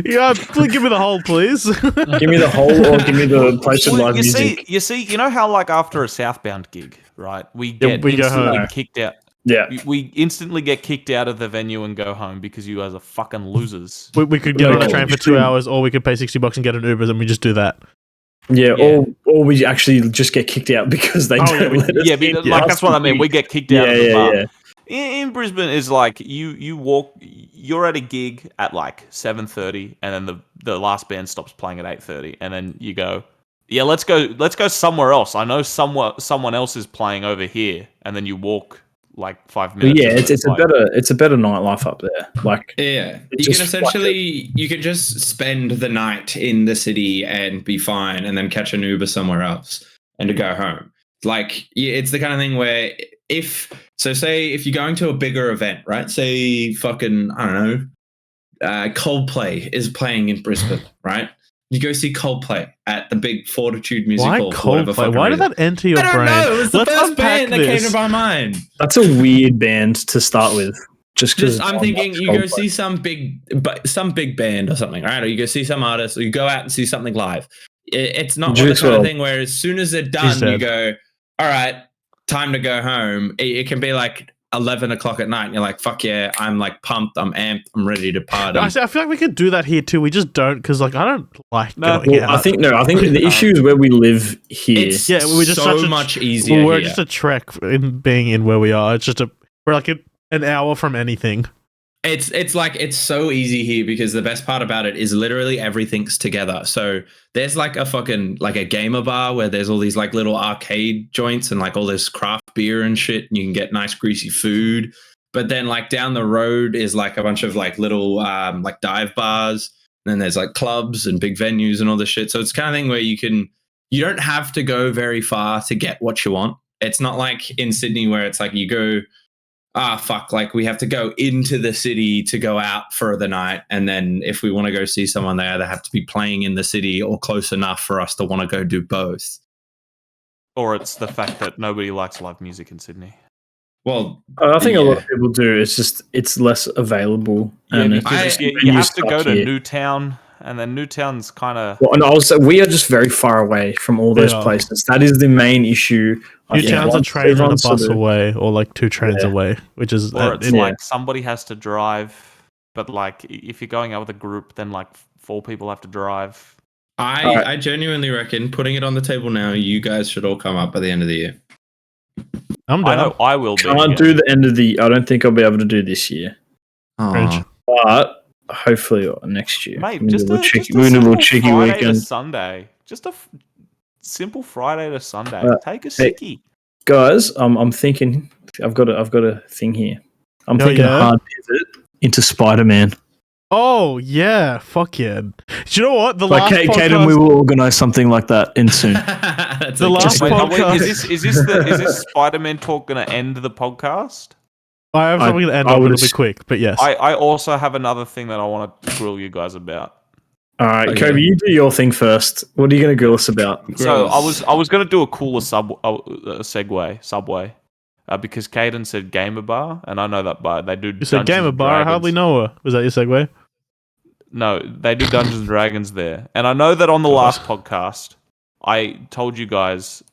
Yeah, please give me the whole, please. Give me the whole or give me the place with live music. You see, you know how like after a southbound gig, right? We get we go instantly home. kicked out. Yeah. We instantly get kicked out of the venue and go home because you guys are fucking losers. We could get on a No, train for you 2 shouldn't. hours, or we could pay $60 and get an Uber, and we just do that. Yeah, Yeah. or we actually just get kicked out because they don't let us Yeah, in. but like that's what I mean. We get kicked out of the bar. Yeah. In Brisbane is like you walk. You're at a gig at like 7:30, and then the last band stops playing at 8:30, and then you go, yeah, let's go somewhere else. I know someone else is playing over here, and then you walk like 5 But minutes. yeah, and it's like, a better nightlife up there. Like Yeah, you just can essentially you can just spend the night in the city and be fine, and then catch an Uber somewhere else and to go home. Like it's the kind of thing where say if you're going to a bigger event, right? Say fucking I don't know, Coldplay is playing in Brisbane, right? You go see Coldplay at the big Fortitude Music Why Hall. for whatever Coldplay? fucking Why did reason. that enter your I don't brain? know. It was the Let's first unpack band that came this. to my mind. that's a weird band to start with. Just because I'm thinking you go see some big band or something, right? Or you go see some artist, or you go out and see something live. It's not the kind of thing where as soon as they're done, you go, all right, time to go home. It can be like 11 o'clock at night, and you're like, fuck yeah, I'm like pumped, I'm amped, I'm ready to party. I feel like we could do that here too. We just don't because like I don't like No, going out. I think the issue is where we live here. It's Yeah, we're just so such a- much easier. Well, we're here. just a trek in being in where we are. It's just we're like an hour from anything. It's like it's so easy here because the best part about it is literally everything's together. So there's like a fucking like a gamer bar where there's all these like little arcade joints and like all this craft beer and shit, and you can get nice greasy food. But then like down the road is like a bunch of like little like dive bars. And then there's like clubs and big venues and all this shit. So it's kind of thing where you don't have to go very far to get what you want. It's not like in Sydney where it's like you go, like we have to go into the city to go out for the night. And then if we want to go see someone there, they have to be playing in the city or close enough for us to want to go do both. or it's the fact that nobody likes live music in Sydney. Well, I think a lot yeah. of people do. It's just it's less available, Yeah, and it's because just you venues have to go suck to here. Newtown, and then Newtown's kind of. Well, and also, we are just very far away from all those Yeah. places. That is the main issue. I think Newtown's a once train and a everyone's bus sort of- away, or like 2 trains Yeah. away, which is Or it's Yeah. like somebody has to drive, but like if you're going out with a group, then like 4 people have to drive. Alright. I genuinely reckon putting it on the table now, you guys should all come up by the end of the year. I'm I down. know I will be. Can't again. do the end of the. I don't think I'll be able to do this year, Cringe. but hopefully next year. Mate, We're gonna just do a, a cheeky, just a we're gonna do a simple cheeky Friday to weekend, Sunday. Just a simple Friday to Sunday. Take a hey. sickie. guys. I'm thinking. I've got a thing here. I'm Oh, thinking yeah? a hard pivot into Spider-Man. Oh yeah, fuck yeah! Do you know what? The Like, last podcast, Caden, we will organize something like that in soon. That's The okay. last Wait, podcast- is this Spider-Man talk going to end the podcast? I have I- something to end I on a would little bit ass- quick, but yes. I also have another thing that I want to grill you guys about. All right, Okay. Kobe, you do your thing first. What are you going to grill us about? So Gross. I was going to do a cooler subway, because Caden said Gamer Bar, and I know that bar. They do. You said Dungeons Gamer and Bar. I Dragons. hardly know her. Was that your segue? No, they do Dungeons and Dragons there, and I know that on the last podcast, I told you guys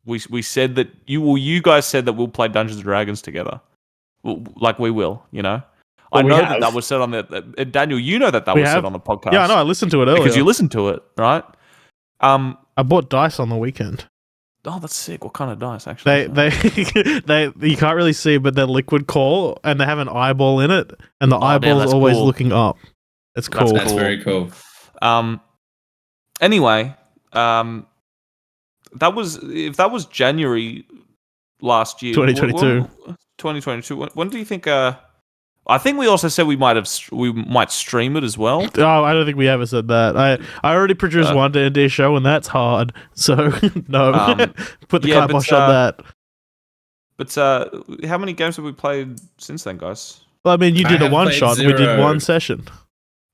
we said that you guys said that we'll play Dungeons and Dragons together, like we will, you know. I Well, we know have. that was said on the Daniel. You know that We was have. said on the podcast. Yeah, I know. I listened to it earlier. because you listened to it, right? I bought dice on the weekend. Oh, that's sick. What kind of dice, actually? They you can't really see, but they're liquid coal, and they have an eyeball in it, and the Oh, damn, eyeball's that's always cool. looking up. It's That's cool. That's very cool. Anyway, that was January last year. 2022. 2022. When do you think? I think we also said we might stream it as well. Oh, I don't think we ever said that. I already produced one D&D show, and that's hard. So no, put the yeah, kibosh on that. But how many games have we played since then, guys? Well, I mean, you I did a have one played shot. We did 0. one session.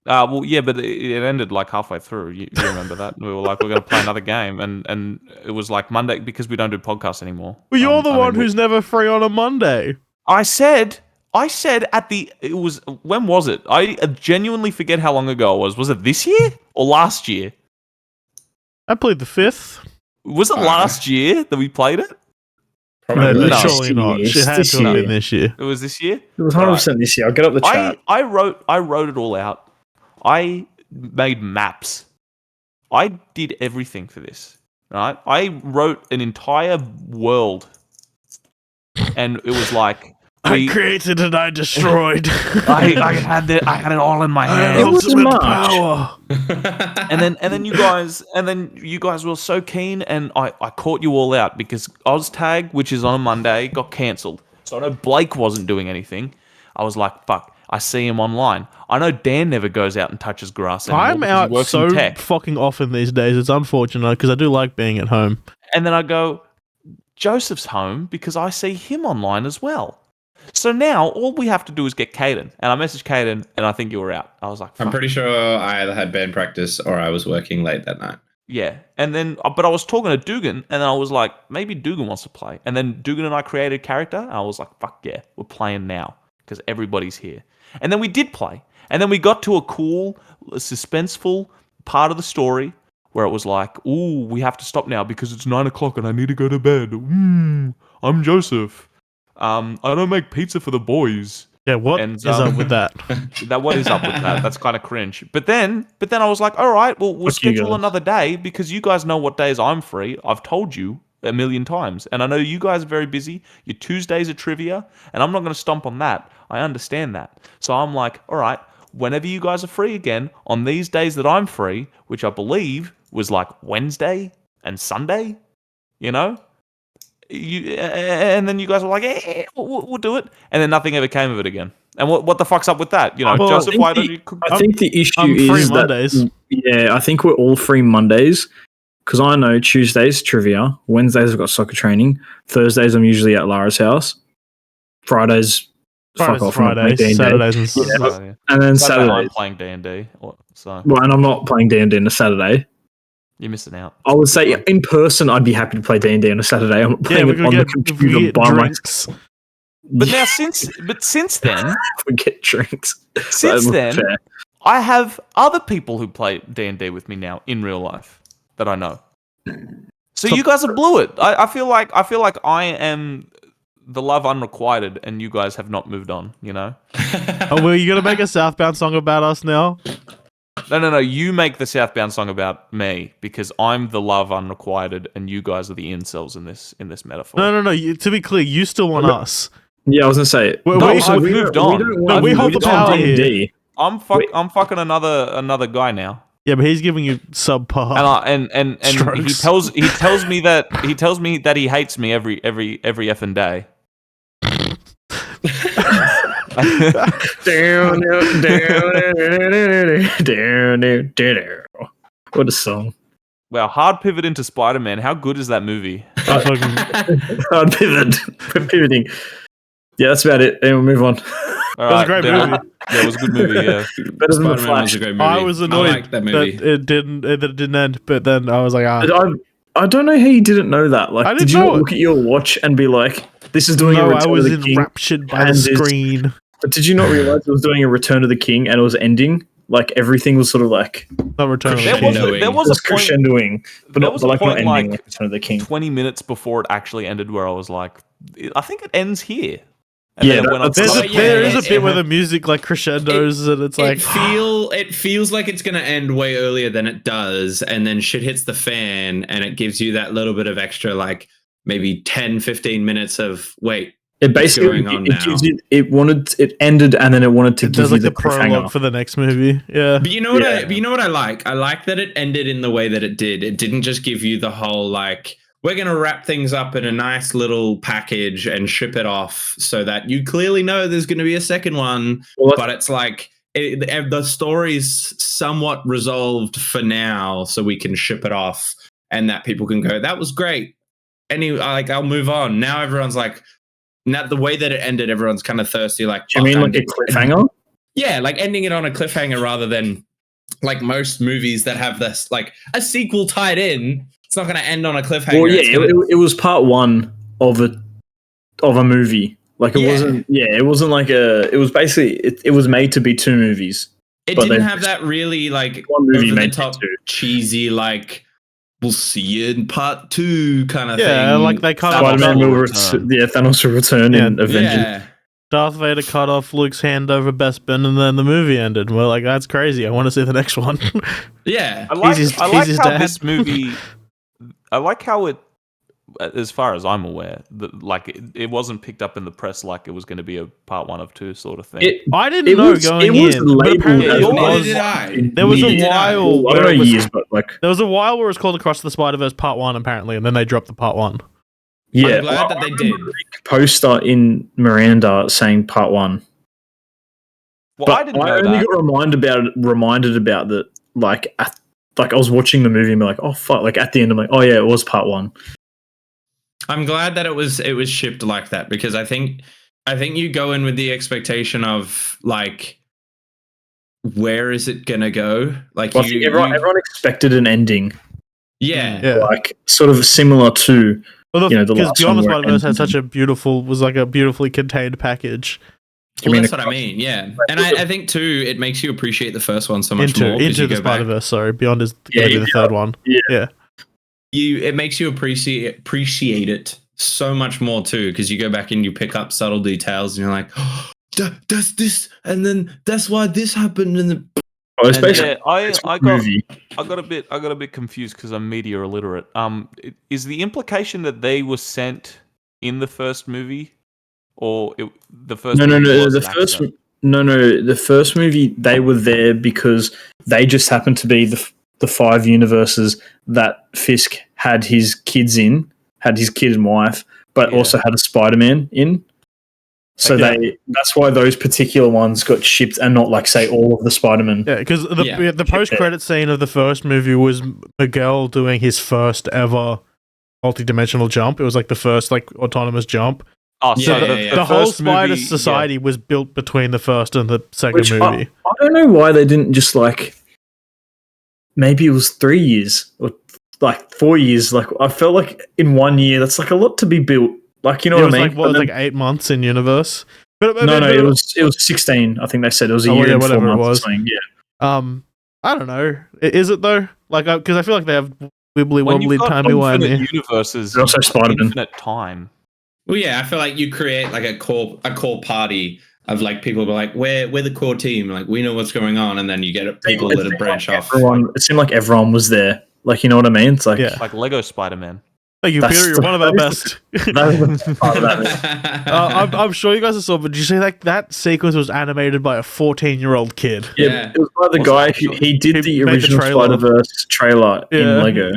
Well, yeah, but it ended like halfway through. You remember that? We were like, we're going to play another game, and it was like Monday because we don't do podcasts anymore. Well, you're the I one mean, who's never free on a Monday. I said it was, when was it? I genuinely forget how long ago it was. Was it this year or last year? I played the 5th. Was it last year that we played it? Probably. No. Surely not. It's It had this to have year. been this year. It was this year? It was 100% this year. I'll get up the chat. I wrote it all out. I made maps. I did everything for this. Right? I wrote an entire world. And it was like I created and I destroyed. I had it all in my hand. It wasn't much. Power. and then you guys were so keen, and I caught you all out because OzTag, which is on a Monday, got cancelled. So I know Blake wasn't doing anything. I was like, fuck, I see him online. I know Dan never goes out and touches grass anymore. I'm because he out works so in tech. fucking often these days. It's unfortunate because I do like being at home. And then I go, Joseph's home because I see him online as well. So now all we have to do is get Caden. And I messaged Caden, and I think you were out. I was like, fuck. I'm pretty sure I either had band practice or I was working late that night. Yeah, and then, but I was talking to Dugan, and then I was like, maybe Dugan wants to play. And then Dugan and I created a character, and I was like, fuck yeah, we're playing now, because everybody's here. And then we did play. And then we got to a cool, suspenseful part of the story, where it was like, ooh, we have to stop now, because it's 9 o'clock, and I need to go to bed. I'm Joseph. I don't make pizza for the boys. Yeah, what And, is up with that? What is up with that? That's kind of cringe. But then I was like, all right, well, we'll Fuck you schedule guys. another day because you guys know what days I'm free. I've told you a million times. And I know you guys are very busy. Your Tuesdays are trivia, and I'm not going to stomp on that. I understand that. So I'm like, all right, whenever you guys are free again, on these days that I'm free, which I believe was like Wednesday and Sunday, you know? And then you guys were like, we'll do it. And then nothing ever came of it again. And what the fuck's up with that? You know, Well, Joseph, why don't you... I think the issue I'm free is Mondays. that yeah, I think we're all free Mondays because I know Tuesdays trivia, Wednesdays I've got soccer training, Thursdays I'm usually at Lara's house, Fridays fuck off, I'm not playing D&D. Saturdays, and Yeah. Sundays. and then I'm Saturdays. playing D&D, so Well, and I'm not playing D&D on a Saturday. you're missing out. I would say in person I'd be happy to play D&D on a Saturday. I'm not Yeah, playing we it could on the get, we could computer get by myself. drinks. But now since then, we get drinks. since That then, fair. I have other people who play D&D with me now in real life that I know. So you guys have blew it. I feel like I am the love unrequited, and you guys have not moved on. You know? Oh, well, you gonna make a Southbound song about us now? No. You make the Southbound song about me because I'm the love unrequited, and you guys are the incels in this metaphor. No. To be clear, you still want us. Yeah, I was gonna say. Well, No, we- I've we moved don't- on. We, don't No, want we you, hold the just power want here. D&D. I'm fucking another guy now. Yeah, but he's giving you subpar. And he Strokes. tells me that he hates me every effing day. What a song. Wow, hard pivot into Spider-Man. How good is that movie? I fucking- Hard pivot. We're pivoting. Yeah, that's about it. And we'll move on. All was a great then- movie. Yeah, it was a good movie. Yeah. Better than The Spider-Man Flash. was a great movie. I was annoyed I liked that movie. that it didn't end, but then I was like, I don't know how you didn't know that. Like, I didn't did you know not it. look at your watch and be like, "This is doing a no, Return I was of the King"? enraptured by the and it's- screen. But did you not realize it was doing a Return of the King and it was ending? Like everything was sort of like Not Return of the There King. was Crescendoing. a point crescendoing, but there not was but a like not point, ending like, like Return of the King. 20 minutes before it actually ended where I was like, I think it ends here. And Yeah, then it went on that's- to There's like- there is yeah, a bit where the music like crescendos and it's like it feels like it's gonna end way earlier than it does, and then shit hits the fan, and it gives you that little bit of extra, like maybe 10-15 minutes of wait. It basically going on it now? gives you it ended and then it wanted to it give does you like the the prologue cliffhanger. for the next movie. Yeah. But you know what Yeah. but you know what I like? I like that it ended in the way that it did. It didn't just give you the whole like we're going to wrap things up in a nice little package and ship it off so that you clearly know there's going to be a second one, Well, but it's like the story's somewhat resolved for now so we can ship it off and that people can go, that was great. Like I'll move on. Now everyone's like, now the way that it ended, everyone's kind of thirsty. Like, do you mean like a cliffhanger? yeah, like ending it on a cliffhanger rather than like most movies that have this like a sequel tied in. It's not going to end on a cliffhanger. Well, yeah, It's gonna- it was part one of a movie. Like it Yeah. wasn't. Yeah, it wasn't like a. It was basically. It was made to be two movies. it but didn't they- have that really like One movie over the made top it two. cheesy like we'll see you in part 2 kind of Yeah, thing. like they kind of Thanos Spider-Man will will return. Thanos will return in Avengers. Yeah. Darth Vader cut off Luke's hand over Bespin and then the movie ended. We're like, that's crazy. I want to see the next one. Yeah. I like, He's his- I he's like his how dad. this movie. I like how it, as far as I'm aware, like it wasn't picked up in the press like it was going to be a part 1 of 2 sort of thing. I didn't It know was- going it was in, but labeled apparently as it well. was. Neither did I. There was a Neither did I. while- I don't where know it was- years, but like There was a while where it was called Across the Spider-Verse Part 1, apparently, and then they dropped the Part 1. yeah, I'm glad that they did. poster in Miranda saying part 1. Well, But I didn't know only that. got reminded about that like like I was watching the movie and be like, oh fuck, like at the end I'm like, oh yeah, it was part 1. I'm glad that it was shipped like that because I think you go in with the expectation of like where is it gonna go? Like Well, I think everyone expected an ending, yeah. Yeah. like sort of similar to Well, you know, the because last Beyond the one where it Spider-Verse had ended. such a beautifully contained package. Well, mean that's what I across- mean, yeah. And I think too, it makes you appreciate the first one so much more. 'cause Into you the go back- Spider-Verse, sorry. Beyond is Yeah, going to be the yeah. third one. Yeah. It makes you appreciate it so much more too, because you go back and you pick up subtle details and you're like, oh, that's this, and then that's why this happened, and then oh, it's And, basically Yeah, it's I a got movie. I got a bit confused because I'm media illiterate. Is the implication that they were sent in the first movie, or the first? No, movie was the an first accident? the first movie they were there because they just happened to be the 5 universes that Fisk had his kids in, had his kid and wife, but Yeah. also had a Spider-Man in. So Yeah. that's why those particular ones got shipped and not like say all of the Spider-Man. Yeah, because the Yeah. post-credit scene of the first movie was Miguel doing his first ever multi-dimensional jump. It was like the first like autonomous jump. Oh, so Yeah, the, yeah. the The whole first Spider movie, Society was built between the first and the second Which movie. I don't know why they didn't just like maybe it was 3 years or like 4 years. Like I felt like in 1 year that's like a lot to be built Like, you know It what was I mean? like what, But like 8 months in universe. But no, it was 16. I think they said it was a Oh, year yeah, and 4 whatever it months. was. Or something. Yeah. I don't know. Is it though? Like, because I feel like they have wibbly When wobbly you've got timey infinite wimey. universes, There's also you've got Spider-Man. infinite time. Well, yeah, I feel like you create like a core party of like people who are like, we're the core team, like we know what's going on, and then you get people that branch off. It seemed like everyone was there. Like, you know what I mean? It's like, Yeah. Like Lego Spider-Man. Thank you, That's Peter. You're the- one of our that best. that was the best part of that. I'm sure you guys saw, but did you see that sequence was animated by a 14-year-old kid? Yeah. It was by the Was it guy actually? he did He the made the original trailer. Spider-Verse trailer Yeah. in Lego,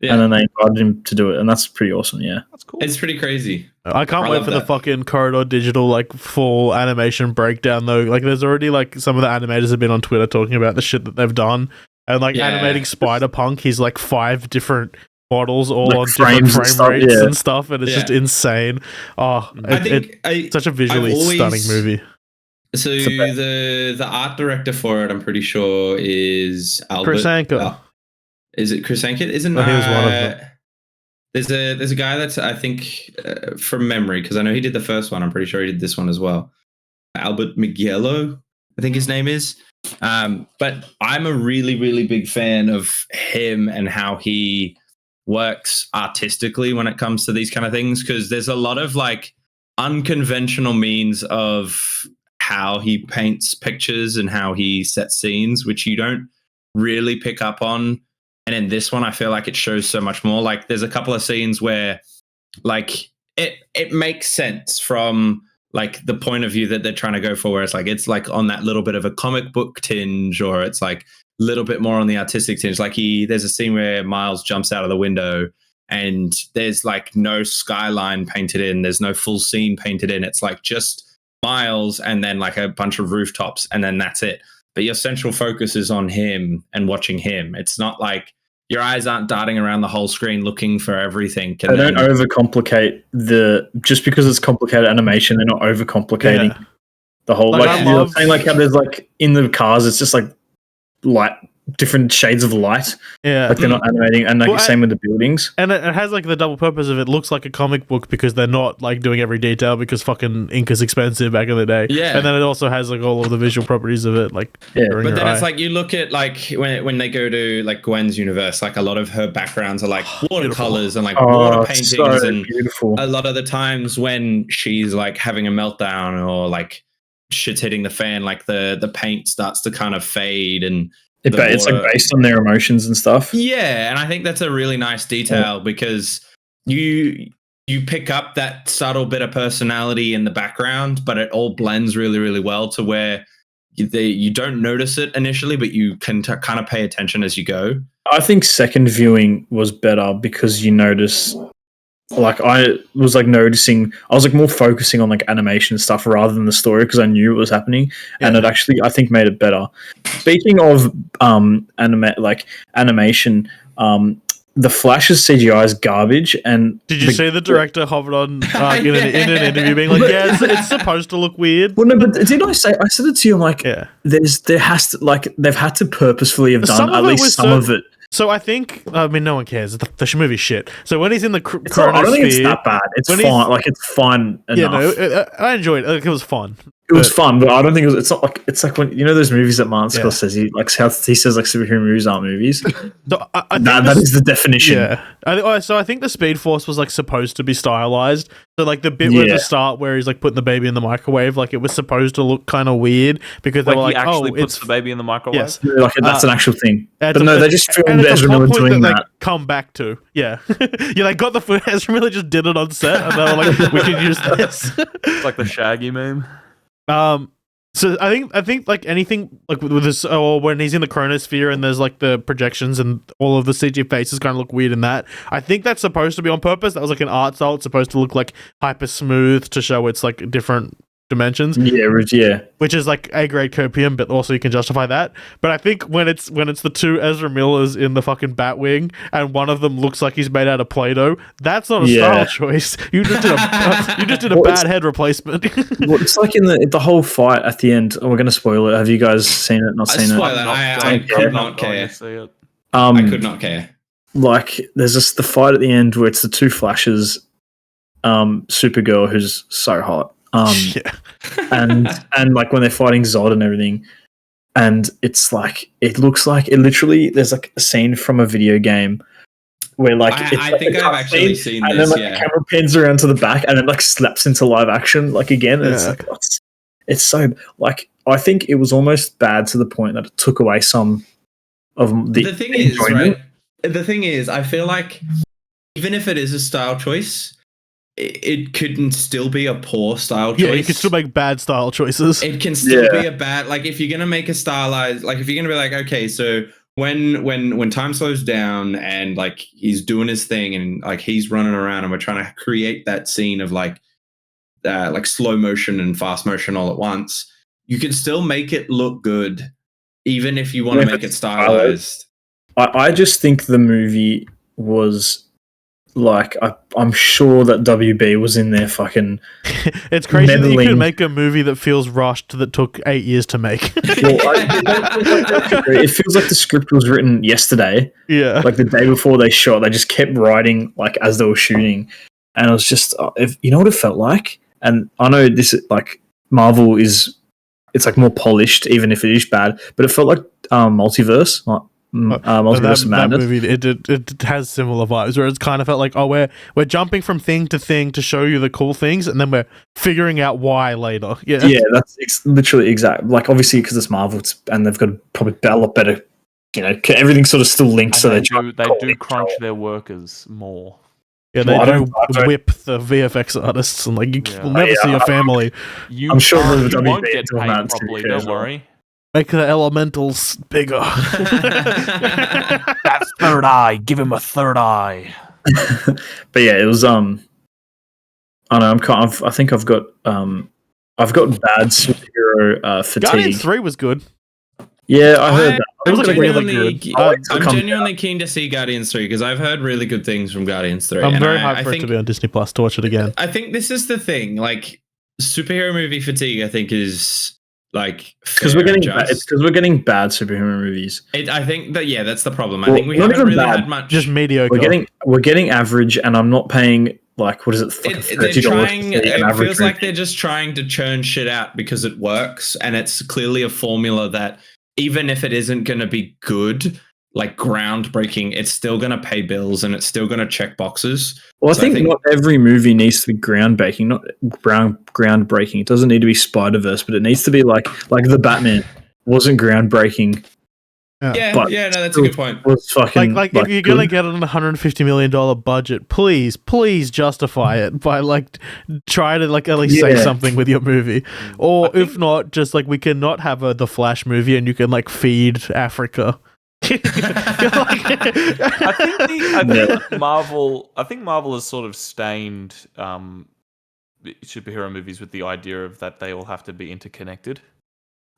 Yeah. and then they invited him to do it, and that's pretty awesome. Yeah. That's cool. It's pretty crazy. I can't I wait love for the that. fucking Corridor Digital like full animation breakdown though. Like, there's already like some of the animators have been on Twitter talking about the shit that they've done, and like Yeah. animating Spider Punk. He's like 5 different models all Like on different frames and frame stuff, rates yeah. and stuff, and it's just Yeah. insane. Oh, I think it's such a visually I've always- stunning movie. So It's the the art director for it, I'm pretty sure, is Albert. Chris Anker. Is it Chris Anker? Isn't Oh, he was one of them. There's a guy that's I think from memory, because I know he did the first one. I'm pretty sure he did this one as well. Albert Miguelo, I think his name is. But I'm a really, really big fan of him and how he works artistically when it comes to these kind of things, because there's a lot of like unconventional means of how he paints pictures and how he sets scenes, which you don't really pick up on. And in this one, I feel like it shows so much more. Like, there's a couple of scenes where like it makes sense from like the point of view that they're trying to go for, where it's like on that little bit of a comic book tinge, or it's like a little bit more on the artistic tinge. Like there's a scene where Miles jumps out of the window and there's like no skyline painted in, there's no full scene painted in. It's like just Miles and then like a bunch of rooftops, and then that's it. But your central focus is on him and watching him. It's not like your eyes aren't darting around the whole screen looking for everything. They don't overcomplicate just because it's complicated animation. They're not overcomplicating Yeah. the whole. Like, Like, I you know, love- saying like how there's like in the cars, it's just like light, different shades of light. Yeah. Like they're not animating, and like Well, same with the buildings. And it has like the double purpose of it looks like a comic book because they're not like doing every detail because fucking ink is expensive back in the day. Yeah. And then it also has like all of the visual properties of it, like Yeah. during But your then eye. it's like you look at like when they go to like Gwen's universe, like a lot of her backgrounds are like watercolors and like water paintings, so and beautiful. a lot of the times when she's like having a meltdown or like shit's hitting the fan, like the paint starts to kind of fade, and It's like based on their emotions and stuff. yeah, and I think that's a really nice detail because you pick up that subtle bit of personality in the background, but it all blends really, really well to where you don't notice it initially, but you can kind of pay attention as you go. I think second viewing was better because you notice, like I was like noticing, I was like more focusing on like animation stuff rather than the story because I knew it was happening, and it actually I think made it better. Speaking of animation, the Flash's CGI is garbage. And Did you see the director hovered on in an interview being like, "Yeah, it's supposed to look weird." Well, no, but did I say? I said it to you. I'm like, Yeah. there has to like they've had to purposefully have done Some of at it least was some of it. So I think, I mean, no one cares. The movie's shit. So when he's in the It's not, I don't think it's chronosphere, that bad. It's when fine. he's- Like it's fine enough. yeah, no, I enjoyed it. Like, it was fun. It was fun, but I don't think it was. It's not like it's like when you know those movies that Martin Yeah. Scorsese like how he says like superhero movies aren't movies. So I think That is the definition. Yeah. So I think the Speed Force was like supposed to be stylized. So like the bit where at Yeah. the start where he's like putting the baby in the microwave, like it was supposed to look kind of weird because they Like were he like, actually oh, puts it's the baby in the microwave. yes. Like that's an actual thing. It's But a- no, they just and filmed it's a Ezra plot Miller point doing that. that. They come back to, yeah, yeah. They got the footage. Ezra Miller just did it on set, and they were like, "We can use this." It's like the Shaggy meme. So I think like anything like with this, or when he's in the chronosphere and there's like the projections and all of the CG faces kind of look weird in that. I think that's supposed to be on purpose. That was like an art style. It's supposed to look like hyper smooth to show it's like different dimensions, Yeah. which is like A grade copium, but also you can justify that. But I think when it's the two Ezra Millers in the fucking Batwing and one of them looks like he's made out of Play-Doh, that's not a Yeah. style choice. You just did a Well, bad head replacement. Well, it's like in the whole fight at the end. Oh, we're gonna spoil it. Have you guys seen it? Not I seen spoil it. it. I I'm could not not going care. to see it. I could not care. Like there's just the fight at the end where it's the two Flashes, Supergirl, who's so hot. Yeah. And like when they're fighting Zod and everything, and it's like it looks like it literally. There's like a scene from a video game where like I think I've actually seen and this. then like the camera pans around to the back and then like slaps into live action like again. And it's Yeah. like it's so like I think it was almost bad to the point that it took away some of the thing is, enjoyment. right? The thing is, I feel like even if it is a style choice, it couldn't still be a poor style choice. Yeah, you can still make bad style choices. It can still be a bad, like if you're gonna make a stylized, like if you're gonna be like, okay, so when time slows down and like he's doing his thing and like he's running around and we're trying to create that scene of like slow motion and fast motion all at once, you can still make it look good, even if you want to make it stylized. I just think the movie was like I'm sure that WB was in there fucking. It's crazy that you meddling. can make a movie that feels rushed that took 8 years to make. It feels like the script was written yesterday, Yeah. like the day before they shot. They just kept writing like as they were shooting, and it was just if you know what it felt like. And I know this like Marvel is, it's like more polished, even if it is bad, but it felt like Multiverse, like Multiverse of that Madness. movie, it has similar vibes where it's kind of felt like, oh, we're jumping from thing to thing to show you the cool things, and then we're figuring out why later. Yeah, That's literally exact. Like obviously because it's Marvel and they've got probably a lot better. You know, everything's sort of still linked, so they they do crunch their workers more. Yeah, they Well, I do don't- whip the VFX artists, and like you Yeah. will never see your family. I'm sure the you WB won't get doing paid that too, properly. too, Don't as well. worry. Make the elementals bigger. That third eye. Give him a third eye. But yeah, it was I don't know. I think I've got bad superhero fatigue. Guardians 3 was good. Yeah, I heard that. It was I'm like really genuinely- good. I'm I'm genuinely keen to see Guardians 3 because I've heard really good things from Guardians 3. I'm and very I hyped for it think, to be on Disney Plus to watch it again. I think this is the thing. Like superhero movie fatigue, I think is like because we're getting it's because we're getting bad superhero movies. I think that that's the problem. I Well, think we not haven't even really bad, had much. Just mediocre. We're getting average, and I'm not paying like what is it? Like They're $30 trying. to see an It average feels like movie. they're just trying to churn shit out because it works, and it's clearly a formula that even if it isn't going to be good, like groundbreaking, it's still going to pay bills and it's still going to check boxes. Well, So I think not every movie needs to be groundbreaking. Not groundbreaking. It doesn't need to be Spider-Verse, but it needs to be like the Batman wasn't groundbreaking. Yeah, But no, that's a good point. Was fucking Like if you're gonna good. get an $150 million budget, please justify it by like try to like at least say Yeah. something with your movie, or if not, just like we cannot have the Flash movie and you can like feed Africa. I think Marvel has sort of stained superhero movies with the idea of that they all have to be interconnected.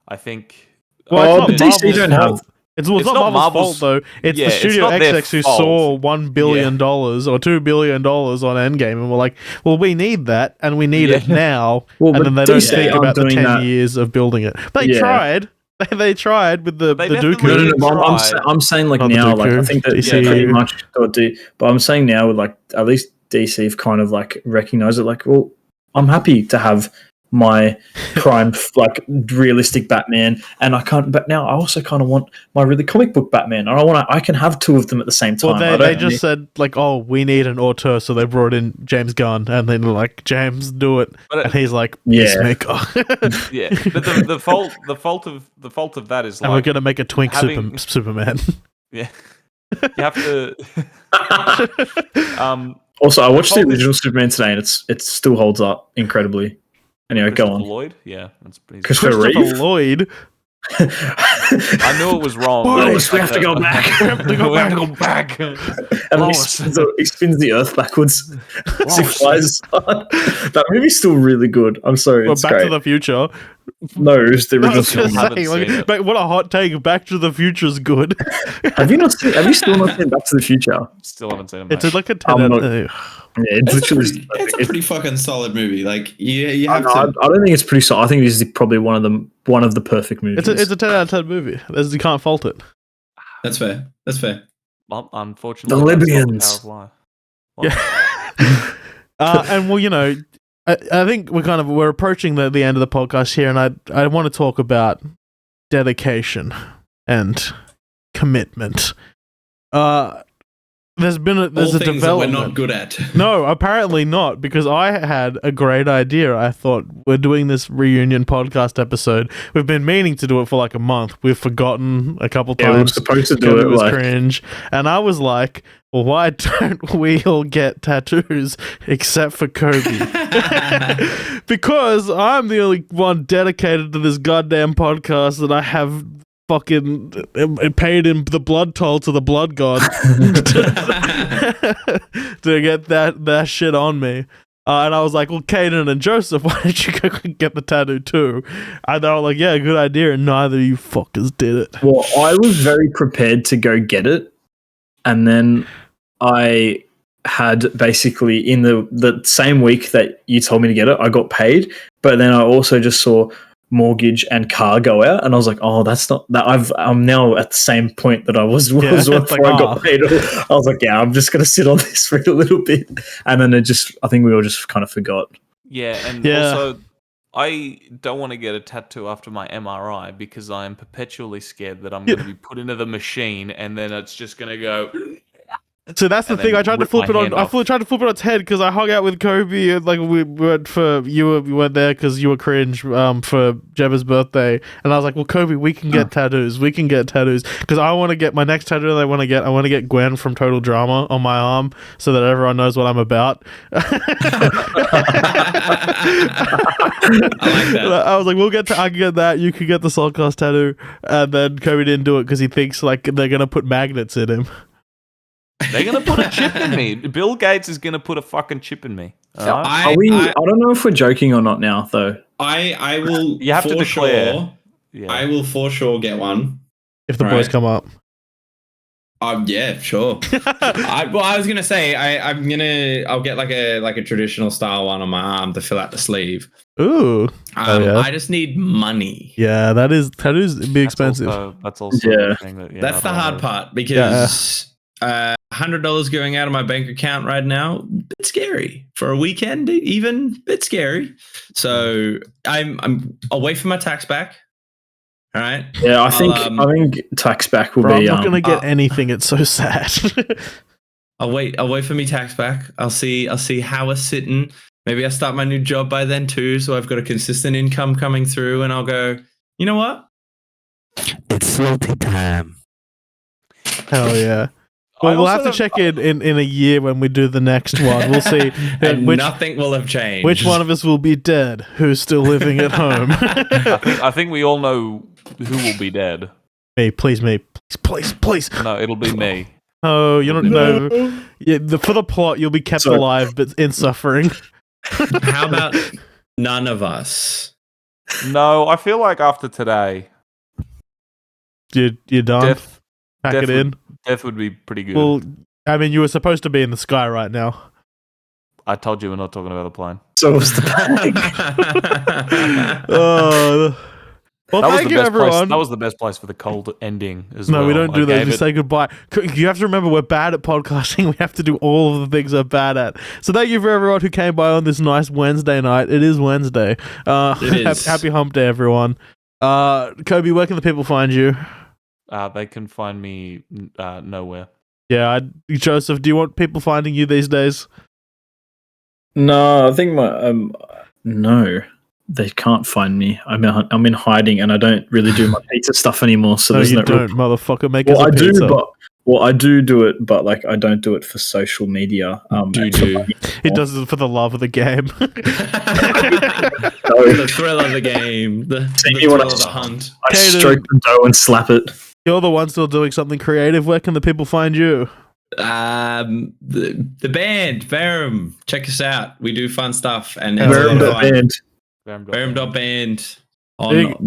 I think. Well, it's not DC Marvel's don't fault. have. It's not not Marvel's fault though. It's yeah, the it's Studio not their XX who fault. saw $1 billion or $2 billion on Endgame and were like, "Well, we need that, and we need it now." Well, And but then they don't DC think aren't about the doing 10 that. years of building it. They Yeah. tried. They tried with the They Dooku. definitely did. No, tried. I'm saying like Not the now, like I Dooku, think that DC. pretty much got to. But I'm saying now, with like at least DC have kind of like recognized it. Like, well, I'm happy to have my prime like realistic Batman, and I can't. But now I also kind of want my really comic book Batman, and I can have two of them at the same time. Well, they just said like, "Oh, we need an auteur," so they brought in James Gunn, and then like, "James, do it," But and he's like, Yeah. "Peacemaker." Yeah, but the fault of that is And we're like gonna make a twink having- Superman. yeah, you have to. Also, I watched the fault is- original Superman today, and it still holds up incredibly. Anyway, go Christopher on. Lloyd, yeah, that's pretty. Christopher Christopher Reeve? Lloyd. I knew it was wrong. Boris, we have to go back. We have to go back. And Lois. he spins the Earth backwards as he Lois. flies. That movie's still really good. I'm sorry, Well, it's Back great. to the Future. No, it was the No, I original was gonna film. haven't say, seen like, it. but what a hot take! Back to the Future's good. Have you still not seen Back to the Future? Still haven't seen it. It's mate. like a 10 I'm out not- of Yeah, it's literally. It's a pretty fucking solid movie. Like you I have to. don't think it's pretty solid. I think this is probably one of the perfect movies. It's a 10 out of 10 movie. You can't fault it. That's fair. That's fair. Well, unfortunately, The that's not Libyans. power of life. What? Yeah. And well, I think we're approaching the end of the podcast here, and I want to talk about dedication and commitment. There's All a things that we're development. not good at. No, apparently not, because I had a great idea. I thought, we're doing this reunion podcast episode. We've been meaning to do it for like a month. We've forgotten a couple Yeah, we were times. supposed to do Kobe it was like cringe. And I was like, well, why don't we all get tattoos except for Kobe? Because I'm the only one dedicated to this goddamn podcast that I have fucking paid him the blood toll to the blood god to get that shit on me. And I was like, well, Caden and Joseph, why don't you go get the tattoo too? And they were like, yeah, good idea. And neither of you fuckers did it. Well, I was very prepared to go get it, and then I had basically in the same week that you told me to get it, I got paid, but then I also just saw mortgage and car go out, and I was like, oh, that's not that. I'm now at the same point that I was before I got paid. I was like, yeah, I'm just gonna sit on this for a little bit, and then I think we all just kind of forgot. Yeah, and Yeah. also, I don't want to get a tattoo after my MRI because I am perpetually scared that I'm going to be put into the machine and then it's just going to go. So that's the And thing. then I tried to rip flip my it on. hand I off. tried to flip it on its head because I hung out with Kobe and like we went for you went there because you were cringe for Jebba's birthday, and I was like, well, Kobe, we can get tattoos. We can get tattoos because I want to get my next tattoo. That I want to get Gwen from Total Drama on my arm so that everyone knows what I'm about. I like that. I was like, I can get that. You can get the Saltcast tattoo, and then Kobe didn't do it because he thinks like they're gonna put magnets in him. They're going to put a chip in me. Bill Gates is going to put a fucking chip in me. All right? I don't know if we're joking or not now, though. I will. You have to for declare. Sure, Yeah. I will for sure get one. If the Right. boys come up. Yeah, sure. I was gonna say I'll get like a traditional style one on my arm to fill out the sleeve. Ooh. Yeah. I just need money. Yeah, tattoos be expensive. That's also Yeah. the thing that, That's the hard part because $100 going out of my bank account right now, bit scary for a weekend. Even bit scary. So I'll wait for my tax back. All right. Yeah, I think tax back will Bro, I'm be. not gonna get anything. It's so sad. I'll wait for me tax back. I'll see how it's sitting. Maybe I'll start my new job by then too, so I've got a consistent income coming through, and I'll go, you know what? It's Slalt time. Hell yeah. Well, we'll have to check in a year when we do the next one. We'll see And which nothing will have changed. which one of us will be dead, who's still living at home. I think we all know who will be dead. Me, please. No, it'll be me. Oh, you don't know. Yeah, for the plot, you'll be kept Sorry. alive, but in suffering. How about none of us? No, I feel like after today, You're done. death Pack death it in. death would be pretty good. Well, I mean, you were supposed to be in the sky right now. I told you we're not talking about the plane. So was the bag. Well, That was thank the you, best place. everyone. That was the best place for the cold ending as No, well. we don't do I those. gave We it- say goodbye. You have to remember, we're bad at podcasting. We have to do all of the things we're bad at. So thank you for everyone who came by on this nice Wednesday night. It is Wednesday. It is. Happy hump day, everyone. Kobe, where can the people find you? They can find me nowhere. Yeah, Joseph, do you want people finding you these days? No, I think no, they can't find me. I'm in hiding, and I don't really do my pizza stuff anymore. So No, there's you no don't, motherfucker. Make Well, us a I pizza. do, I do it, but like I don't do it for social media. Do. He does it for the love of the game. The thrill of the game. The me thrill when of I- the hunt. I Kaden. stroke the dough and slap it. You're the one still doing something creative. Where can the people find you? The band, Verum. Check us out. We do fun stuff. And Hell it's a Where lot the of fun. band? Verum.band.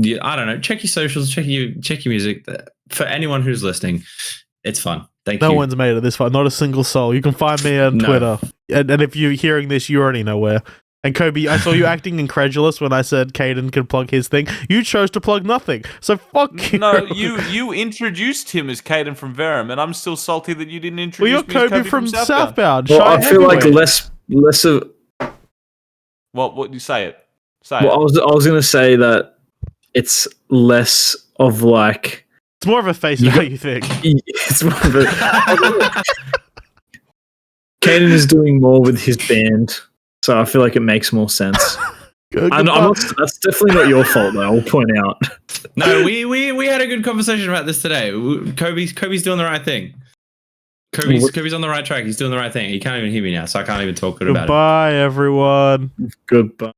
Big- I don't know. Check your socials. Check your music. For anyone who's listening, it's fun. Thank No you. one's made it this far. Not a single soul. You can find me on No. Twitter. And if you're hearing this, you already know where. And Kobe, I saw you acting incredulous when I said Caden can plug his thing. You chose to plug nothing. So fuck you. No, you introduced him as Caden from Verum, and I'm still salty that you didn't Well, introduce you're me as Kobe from Southbound. Southbound. Well, Shy I feel like heavyweight. less of What do you say it? Say Well, I it. was going to say that it's less of like It's more of a face You value thing. it's more of a, Caden is doing more with his band, so I feel like it makes more sense. I'm not, that's definitely not your fault, though. I'll point out. No, we had a good conversation about this today. Kobe's doing the right thing. Kobe's on the right track. He's doing the right thing. He can't even hear me now, so I can't even talk good about it. Goodbye, everyone. Goodbye.